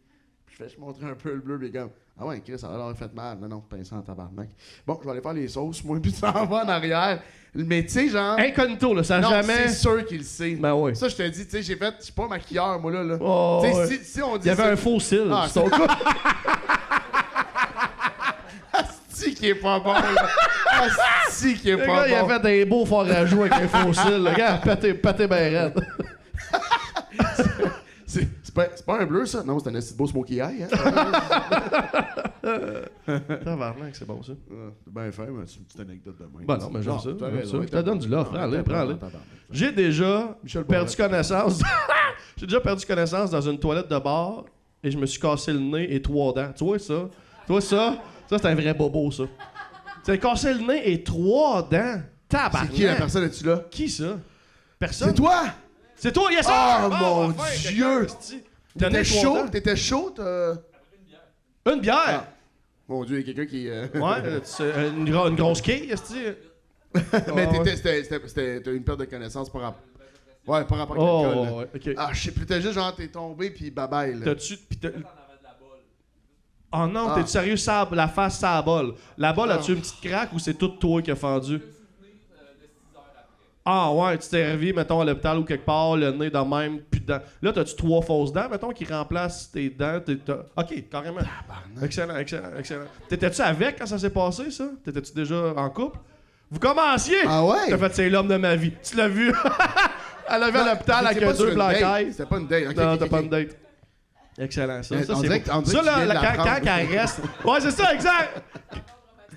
Puis je montrer un peu le bleu, puis comme. Ah ouais, Chris, ça a l'air fait mal. Non, pince en tabarnak. Bon, je vais aller faire les sauces, moi, puis ça en va en arrière. Mais tu sais, genre. Incognito, là, ça non, jamais. c'est sûr qu'il le sait. Ben oui. Ça, je te dis, tu sais, je suis pas maquilleur, moi, là. Oh, tu sais, ouais. si on dit. Il y avait un faux cil. Ah, sur ton cas. Asti qui est pas bon, là. Asti qui est Le pas gars, il a bon. fait des beaux forts à jouer avec un faux cil. Le gars, pété ben raide. C'est pas un bleu, ça? Non, c'est un assez beau smoky eye, hein? Tabarnak, c'est bon, ça. C'est bien fait, mais c'est une petite anecdote de même. Ben non, mais j'aime ça. t'as j'aime raison, ça. Je te donne du love. Prends-le, prends-le. tabarnak. J'ai déjà Michel perdu Barrette. connaissance. J'ai déjà perdu connaissance dans une toilette de bar et je me suis cassé le nez et 3 dents. Tu vois ça? Tu vois ça? Ça, c'est un vrai bobo, ça. Tu as cassé le nez et 3 dents. Tabarnak. C'est qui la personne, es-tu là? Qui ça? Personne? C'est toi! C'est toi, yes! Oh, mon Dieu! T'as T'étais chaud? T'étais chaud? Une bière! Ah. Mon Dieu, il y a quelqu'un qui. Ouais, c'est une grosse quille, est-ce Mais ouais. t'as une perte de connaissance par rapport. Ouais, par rapport à Oh, l'alcool. là. ouais, ok. Ah, je sais plus, t'as juste genre, t'es tombé pis bye bye, là. T'as-tu. Oh non, Ah. t'es-tu sérieux? La face, ça bol. La bol, as-tu une petite craque ou c'est tout toi qui a fendu? Ah ouais, tu t'es revu, mettons, à l'hôpital ou quelque part, le nez de même, puis dedans. Là, t'as-tu 3 fausses dents, mettons, qui remplacent tes dents? OK, carrément. Excellent. T'étais-tu avec quand ça s'est passé, ça? T'étais-tu déjà en couple? Vous commenciez! Ah ouais? T'as fait, c'est l'homme de ma vie. Tu l'as vu? Elle l'a vu à l'hôpital avec C'était pas 2 sur une date. blancs. C'était pas une date. Ok, Non, ok, t'as ok. pas une date. Excellent, ça. Ça, On c'est dirait beau. que- on dirait Ça, que tu viens de là, quand l'apprendre. elle reste... Ouais, c'est ça, exact!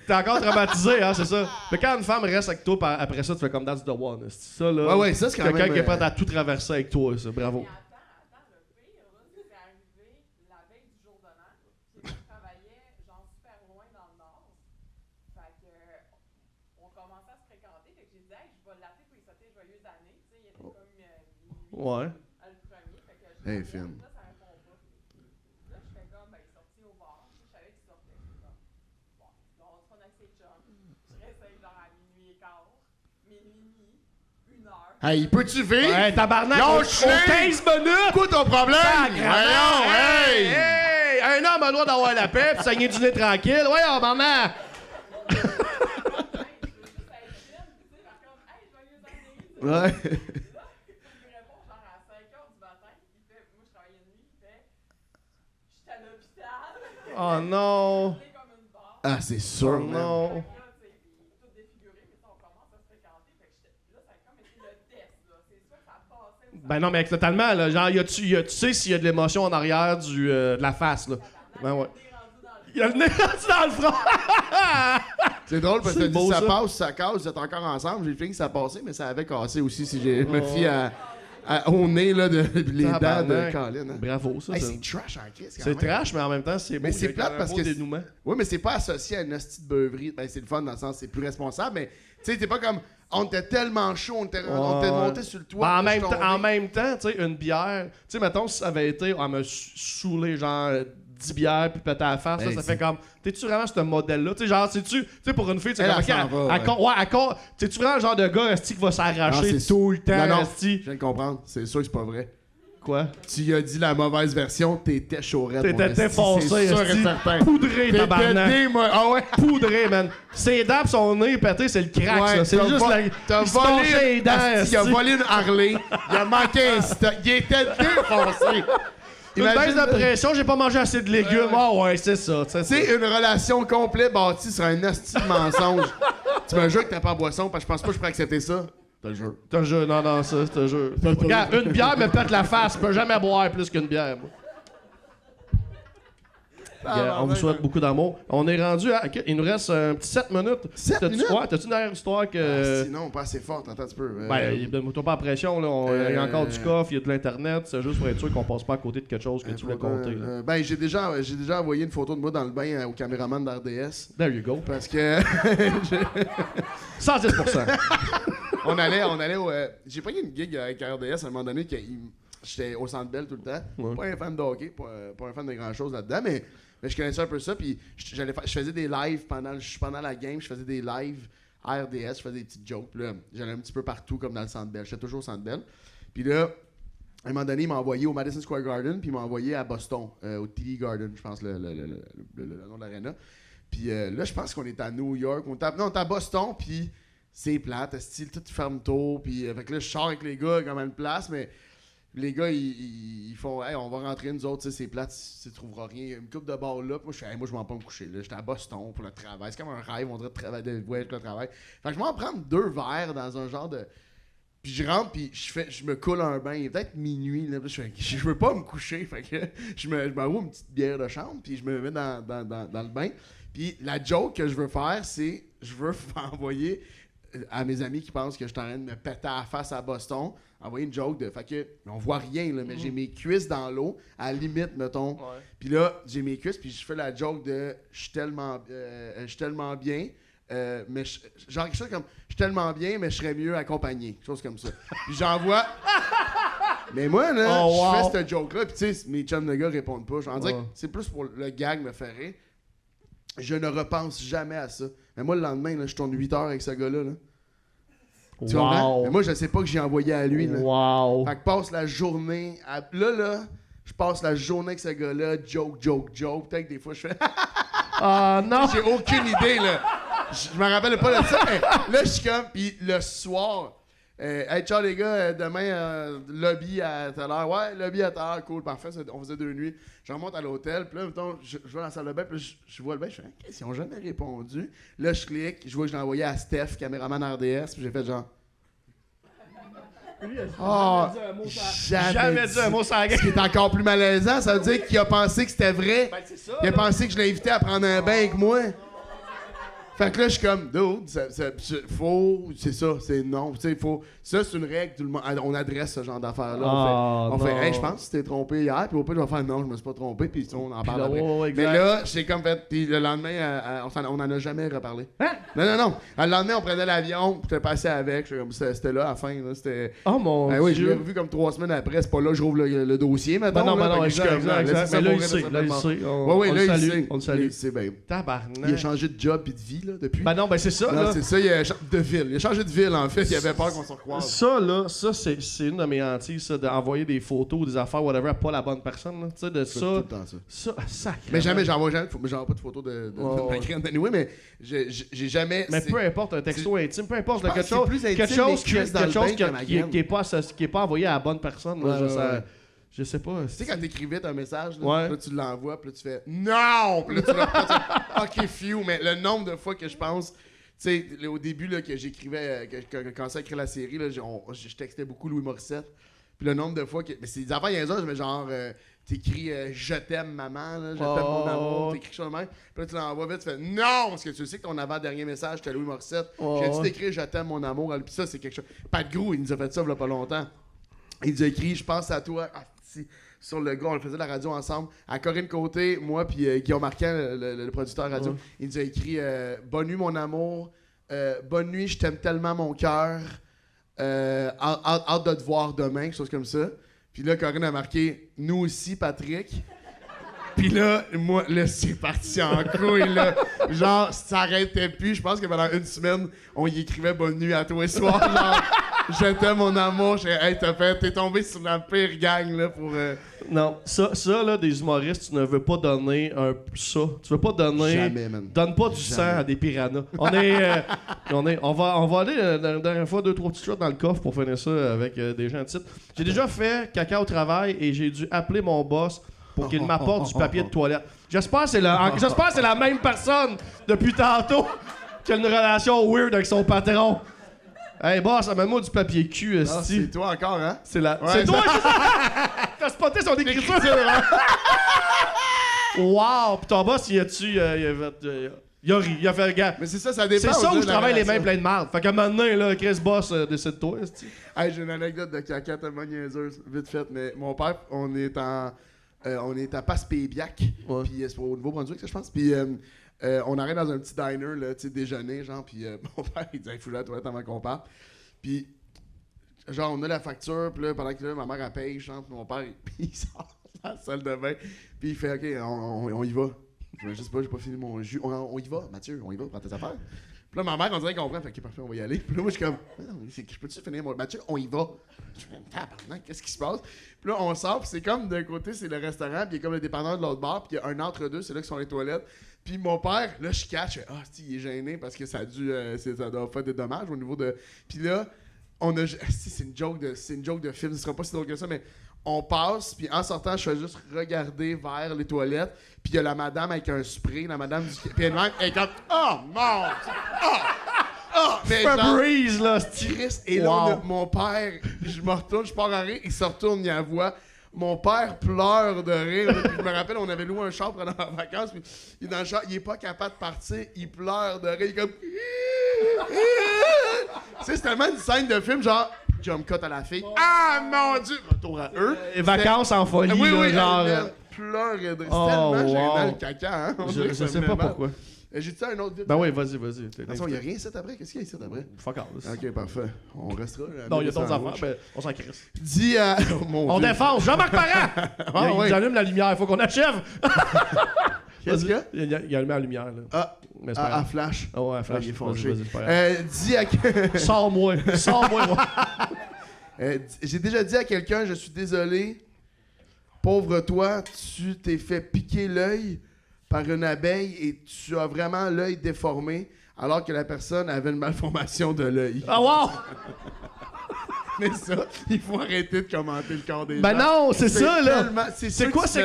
T'es encore traumatisé, hein, c'est ça. Mais quand une femme reste avec toi, après ça, tu fais comme that's the one. C'est ça, là. Ouais, ça, c'est quand quelqu'un même, qui est prêt à tout traverser avec toi, ça. Bravo. Mais attends, le pire, là, c'est arrivé la veille du jour de l'an. Je travaillais, genre, super loin dans le nord. Fait que, on commençait à se fréquenter. Fait que j'ai dit, hey, je vais l'appeler pour lui souhaiter joyeuse année. Tu sais, il était comme minuit Ouais. le premier. Fait que je Hey, l'appelle, Finn. là, ça répond pas. Là, je fais comme, ben, il est sorti au bar. Je savais qu'il sortait. Je fais comme, bon, là, on se prend avec ses chums. Je réessaye, genre, à minuit et quart, minuit, 1 heure. Hey, peux-tu vivre? Ouais, tabarnak, Yo, au je suis- 15 minutes! Quoi ton problème? Voyons, hey! Hey! Un homme a le droit d'avoir la paix pis saigner du nez tranquille. Voyons, maman! Ouais. Il me répond genre à 5 heures du matin. Il fait, moi je travaillais de nuit. Il fait, j'étais à l'hôpital. Oh non! Il est comme une barre. Ah, c'est Oh sûr, man. non! Là, tu sais, tout défiguré, mais ça, on commence à se fréquenter. Fait que là, ça a comme été le test, là. C'est sûr que ça passait ou ça Ben non, mais totalement, là. Genre, tu sais s'il y a de l'émotion en arrière de la face, là. Ben ouais. Il y a le nez rendu dans le front! C'est drôle parce que C'est t'as dit beau, ça ça. passe, ça casse, vous êtes encore ensemble. J'ai fait que ça passait, mais ça avait cassé aussi si je me fie au nez là, de les dents de Tabarnak. Colin. Hein. Bravo, ça. Hey, ça. c'est trash en crise quand C'est même. trash, mais en même temps, c'est beau. Mais c'est Il y a plate un parce beau que dénouement. Oui, mais c'est pas associé à une hostie de beuverie. Ben, c'est le fun dans le sens, c'est plus responsable, mais tu sais, t'es pas comme. On était tellement chaud, on était monté sur le toit. Ben, puis je suis en tombé. même temps, tu sais, une bière, tu sais, mettons, si ça avait été, on me saoulé genre 10 bières puis péter à la face, là, Hey, ça c'est- fait comme, t'es-tu vraiment ce modèle-là? Tu sais, genre, tu sais, pour une fille, tu sais, Elle, comme, elle s'en va, ouais. t'es-tu vraiment le genre de gars, esti, qui va Non, s'arracher c'est tout le temps, Non, non, esti? je viens de comprendre. C'est sûr que c'est pas vrai. Quoi? Tu as dit la mauvaise version, t'étais chaurette. T'étais mon esti, défoncé, c'est sûr et esti. certain. Poudré, T'es tabarnak. pété, moi. Ah ouais? Poudré, man. Ses dents pis son nez pété, c'est le crack, Ouais, ça. C'est t'as juste vo- la... T'as il se penchait les volé, dents, asti, il a esti. volé une Harley. Il a manqué un stock. Il était défoncé. Une baisse Imagine, de pression, j'ai pas mangé assez de légumes. Ah ouais, c'est ça. Tu sais, une relation complète bâtie sur un asti de mensonge. Tu me jures que t'as pas boisson parce que je pense pas que je pourrais accepter ça. Je te le jure. Te jure, non, ça, je te jure. Regarde, une bière me pète la face. Je peux jamais boire plus qu'une bière, moi. Regarde, on vous souhaite beaucoup d'amour. On est rendu à... OK, il nous reste un petit 7 minutes. 7 T'as-tu minutes? ouais, t'as-tu une dernière histoire que... Sinon, pas assez forte, attends un petit peu. Ben, donne-toi pas la pression, là. Il y a encore du coffre, il y a de l'Internet. C'est juste pour être sûr qu'on passe pas à côté de quelque chose que tu voulais compter. Là. Ben, j'ai déjà envoyé une photo de moi dans le bain au caméraman d'RDS. There you go. Parce que 110%. on allait au. J'ai pris une gig avec RDS à un moment donné que j'étais au Centre Bell tout le temps. Ouais. Pas un fan de hockey, pas un fan de grand chose là-dedans, mais je connaissais un peu ça. Puis je faisais des lives pendant la game, je faisais des lives à RDS, je faisais des petites jokes. Puis là, j'allais un petit peu partout comme dans le Centre Bell. J'étais toujours au Centre Bell. Puis là, à un moment donné, il m'a envoyé au Madison Square Garden, puis il m'a envoyé à Boston, au TD Garden, je pense, le nom de l'aréna. Puis là, je pense qu'on est à New York. On est à Boston, puis c'est plate, style, tout ferme tôt. Puis fait que là, je sors avec les gars comme à une place, mais les gars, ils font, hey, on va rentrer, nous autres, tu sais, c'est plate, tu trouveras rien. Une coupe de bar là, puis moi, je fais, hey, moi, je m'en pas me coucher. Là, j'étais à Boston pour le travail. C'est comme un rêve, on dirait de voyager pour le travail. Fait que je m'en prends 2 verres dans un genre de. Puis je rentre, puis je me coule un bain. Il est peut-être minuit, là. Puis je veux pas me coucher. Fait que je m'envoie une petite bière de chambre, puis je me mets dans le bain. Puis la joke que je veux faire, c'est je veux envoyer à mes amis qui pensent que je suis en train de me péter à la face à Boston, envoyer une joke de. Fait que on voit rien, là, mais j'ai mes cuisses dans l'eau, à la limite, mettons. Ouais. Puis là, j'ai mes cuisses, puis je fais la joke de je suis tellement bien. Mais genre quelque chose comme je suis tellement bien, mais je serais mieux accompagné. Quelque chose comme ça. Puis j'envoie. Mais moi, là, Oh, wow. je fais cette joke-là, puis tu sais, mes chums de gars répondent pas. J'en dirais Ouais. que c'est plus pour le gag me faire rire. Je ne repense jamais à ça. Mais moi, le lendemain, là, je tourne 8 heures avec ce gars-là. Là. Tu comprends? Mais moi, je sais pas que j'ai envoyé à lui. Là. Wow. Fait que passe la journée. Là, je passe la journée avec ce gars-là, joke. Peut-être que des fois, je fais. Ah non! J'ai aucune idée, là. Je me rappelle pas de ça, mais là, je suis comme. Puis le soir, Hey, ciao les gars, demain, lobby à telle heure. Ouais, lobby à telle heure, cool, parfait. On faisait 2 nuits. Je remonte à l'hôtel, puis là, mettons, je vais dans la salle de bain, puis je vois le bain, je fais, qu'est-ce qu'ils ont jamais répondu. Là, je clique, je vois que je l'ai envoyé à Steph, caméraman RDS, puis j'ai fait genre. Oh, jamais dit un mot sans Ce qui est encore plus malaisant, ça veut dire qu'il a pensé que c'était vrai. Ben, c'est ça. Il a pensé que je l'ai invité à prendre un bain avec moi. Fait que là, je suis comme, dude, faut, c'est ça, c'est non. Tu sais, faut, ça, c'est une règle, tout le monde, on adresse ce genre d'affaires-là. On fait, hey, je pense que tu t'es trompé hier, puis au pire, je vais faire, non, je me suis pas trompé, puis on en parle après. Mais là, j'ai comme fait, puis le lendemain, on en a jamais reparlé. Hein? Non. Le lendemain, on prenait l'avion, puis j'étais passé avec, c'était là à la fin, là, c'était. Oh mon Dieu. Oui, je l'ai revu comme 3 semaines après, c'est pas là que je rouvre le dossier, maintenant. Non, exact. Mais là, il sait, Oui, là, il sait. On le salue. Tabarnak. Il a changé de job et de vie, là, depuis. Ben non, ben c'est ça, non, là. c'est ça, il a changé de ville. Il a changé de ville, en fait. Il avait peur qu'on se recroise. Ça, là, c'est une de mes hantises, ça, d'envoyer des photos, des affaires, whatever, à pas la bonne personne, là. Tu sais, de ça. Tout le temps ça. Sacrément. Mais j'envoie pas de photos de ma crème d'anyway, mais j'ai jamais. Mais peu importe, un texto intime, peu importe, quelque chose qui est pas envoyé à la bonne personne, là, je sais pas. Tu sais, quand t'écrivais un message, là, ouais. Là, tu l'envoies, puis là, tu fais non! Puis là, tu l'as ok, few. Mais le nombre de fois que je pense, tu sais, au début, là, que j'écrivais, que je commençais à écrire la série, là, je textais beaucoup Louis Morissette. Puis le nombre de fois que. Mais c'est des affaires niaiseuses, mais genre, t'écris je t'aime, maman, là, je t'aime, mon amour, t'écris ça de même. Puis là, tu l'envoies vite, tu fais non! Parce que tu sais que ton avant-dernier message, c'était Louis Morissette. J'ai dit d'écrire je t'aime, mon amour. Puis ça, c'est quelque chose. Pat Grou, il nous a fait ça il y a pas longtemps. Il nous a écrit je pense à toi. Sur le gars, on le faisait la radio ensemble. À Corinne Côté, moi, puis Guillaume Marquand, le producteur radio, il nous a écrit bonne nuit, mon amour. Bonne nuit, je t'aime tellement, mon cœur. Hâte de te voir demain, quelque chose comme ça. Puis là, Corinne a marqué nous aussi, Patrick. Puis là, moi, là, c'est parti en couille, là. Genre, ça arrêtait plus. Je pense que pendant 1 semaine, on y écrivait bonne nuit à tous les soirs. Genre, je t'aime, mon amour. Hey, t'es tombé sur la pire gang, là, pour. Non, ça, là, des humoristes, tu ne veux pas donner ça. Tu veux pas donner. Jamais, man. Donne pas du sang à des piranhas. On va aller la dernière fois 2-3 petites choses dans le coffre pour finir ça avec des gens de titre. J'ai déjà fait caca au travail et j'ai dû appeler mon boss pour qu'il m'apporte du papier de toilette. J'espère que c'est la même personne depuis tantôt qui a une relation weird avec son patron. Hey boss, amène-moi du papier cul, esti. C'est toi encore, hein? C'est toi, t'as spoté son écriture, hein? Wow! Pis ton boss, il a ri, il a fait le gars. Mais c'est ça dépend. C'est ça où je travaille les mains pleines de marde. Fait qu'à un moment donné, là, Chris Boss, décide-toi, esti. Hey, j'ai une anecdote de caca tellement niaiseuse, vite fait, mais mon père, on est à Passepébiac, puis c'est au Nouveau-Brunswick, ça, je pense, puis on arrive dans un petit diner, là, tu sais, déjeuner, genre, puis mon père, il dit « Il faut que j'aille à la toilette avant qu'on parte. » Puis, genre, on a la facture, puis là, pendant que là, ma mère, elle paye, genre, puis mon père, il sort dans la salle de bain, puis il fait « Ok, on y va. » Je sais pas, j'ai pas fini mon jus. On y va, Mathieu, on y va, prends tes affaires. Puis là, ma mère, on dirait qu'elle comprend, fait « Ok, parfait, on va y aller. » Puis là, moi, je suis comme « Je peux-tu finir mon... Mathieu, on y va. » Je fais « Tabarnak, qu'est-ce qui se passe? » Puis là, on sort, puis c'est comme, d'un côté, c'est le restaurant, puis il y a comme le dépanneur de l'autre bar, puis il y a un entre-deux, c'est là que sont les toilettes. Puis mon père, là, je catch, il est gêné parce que ça doit faire des dommages au niveau de... Puis là, c'est une joke de film, ce sera pas si drôle que ça, mais on passe, puis en sortant, je fais juste regarder vers les toilettes, puis il y a la madame avec un spray, la madame du... Puis elle est comme « Oh, mon... Febreze, là, Christ. Et là, mon père, je me retourne, je pars en rire, il se retourne, il la voit. Mon père pleure de rire. Puis je me rappelle, on avait loué un char pendant les vacances, puis il est dans le char, il est pas capable de partir, il pleure de rire, il est comme... Tu sais, c'est tellement une scène de film, genre... Jump cut à la fille. Ah, mon Dieu! Retour à eux. Et vacances en folie, oui, genre... pleure de rire. C'est tellement gênant, le caca, hein? Je sais pas pourquoi. J'ai-tu un autre vite? Ben oui, vas-y. Attention, il n'y a rien ici après? Qu'est-ce qu'il y a ici après? Fuck all. Ok, parfait. On restera. Non, il y a d'autres affaires, mais on s'en crisse. Dis à... On défonce! Jean-Marc Parent! Il allume la lumière, il faut qu'on achève! Qu'est-ce qu'il y a? Il allume la lumière, là. À flash. Ah ouais, à flash. Il est fâché. Vas-y, dis à... Sors-moi, moi. J'ai déjà dit à quelqu'un, je suis désolé, pauvre toi, tu t'es fait piquer l'œil par une abeille et tu as vraiment l'œil déformé alors que la personne avait une malformation de l'œil. Ah wow! Mais ça, il faut arrêter de commenter le corps des gens. Ben non, c'est ça, là. tellement- C'est quoi ce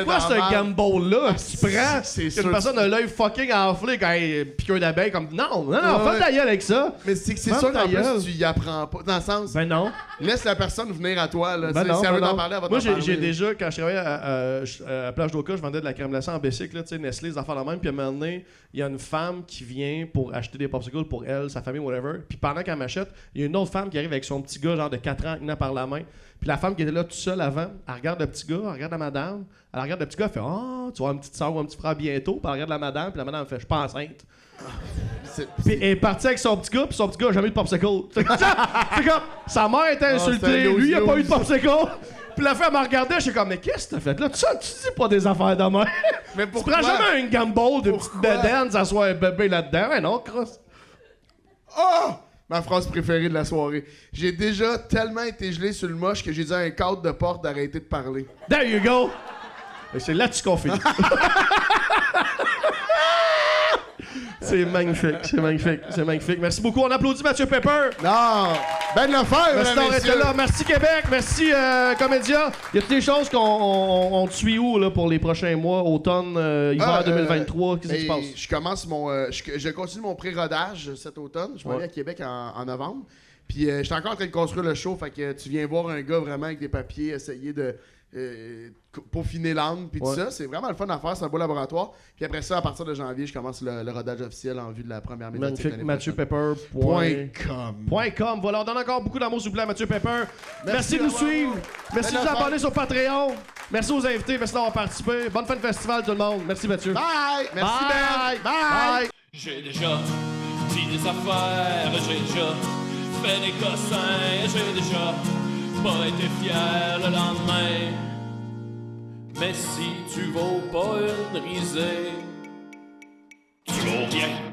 gamble-là? Tu prends une personne a l'œil fucking enflé quand elle piqûre d'abeille comme. Non, fais ta gueule avec ça. Mais c'est Ferme sûr ta qu'en gueule. plus, tu y apprends pas. Dans le sens, Ben non. laisse la personne venir à toi. Là, Ben si non, elle veut ben t'en non. parler, elle va Moi, t'en parler. j'ai déjà, quand je travaillais à Plage d'Oka, je vendais de la crème glacée en bicycle, là, tu sais, Nestlé, des affaires de même. Puis à un moment donné, il y a une femme qui vient pour acheter des popsicles pour elle, sa famille, whatever. Puis pendant qu'elle m'achète, il y a une autre femme qui arrive avec son petit gars, genre de 4 ans, tenant par la main. Puis la femme qui était là toute seule avant, elle regarde le petit gars, elle regarde la madame, elle regarde le petit gars, elle fait oh, tu vas avoir une petite soeur ou un petit frère bientôt. Puis elle regarde la madame, puis la madame fait je suis pas enceinte. Puis elle est partie avec son petit gars, puis son petit gars a jamais eu de popsicle. C'est comme, sa mère était insultée, c'est un lui il a pas eu de lose-lose. popsicle. Puis la femme m'a regardé, je suis comme mais qu'est-ce que t'as fait là? Tu dis pas des affaires de même. Mais Tu pourquoi? prends jamais une gamble de petite Pourquoi? bedaine, ça soit un bébé là-dedans. Ouais, non, crosse. Oh! Ma phrase préférée de la soirée. J'ai déjà tellement été gelé sur le moche que j'ai dit à un cadre de porte d'arrêter de parler. There you go. Et c'est là-dessus qu'on finit. C'est magnifique, c'est magnifique, c'est magnifique. Merci beaucoup. On applaudit Mathieu Pepper. Non! Ben de le faire, Merci d'avoir été messieurs. là. Merci Québec. Merci Comédia. Y a-t-il des choses qu'on te suit où là, pour les prochains mois, automne, hiver 2023? Qu'est-ce qui se passe? Je commence je continue mon pré-rodage cet automne. Je vais aller à Québec en novembre. Puis je suis encore en train de construire le show. Fait que tu viens voir un gars vraiment avec des papiers, essayer de peaufiner l'angle puis tout ça. C'est vraiment le fun à faire. C'est un beau laboratoire. Puis après ça, à partir de janvier, je commence le rodage officiel en vue de la première médiatique. Magnifique. MathieuPepper.com. Voilà, on donne encore beaucoup d'amour, s'il vous plaît, à Mathieu Pepper. Merci de nous suivre. Merci de vous abonner sur Patreon. Merci aux invités. Merci d'avoir participé. Bonne fin de festival, tout le monde. Merci, Mathieu. Bye! Merci, Bye. Ben! Bye! J'ai déjà dit des affaires, j'ai déjà fait des cossins, j'ai déjà pas été fier le lendemain. Mais si tu vaux pas une risée, tu vaux rien.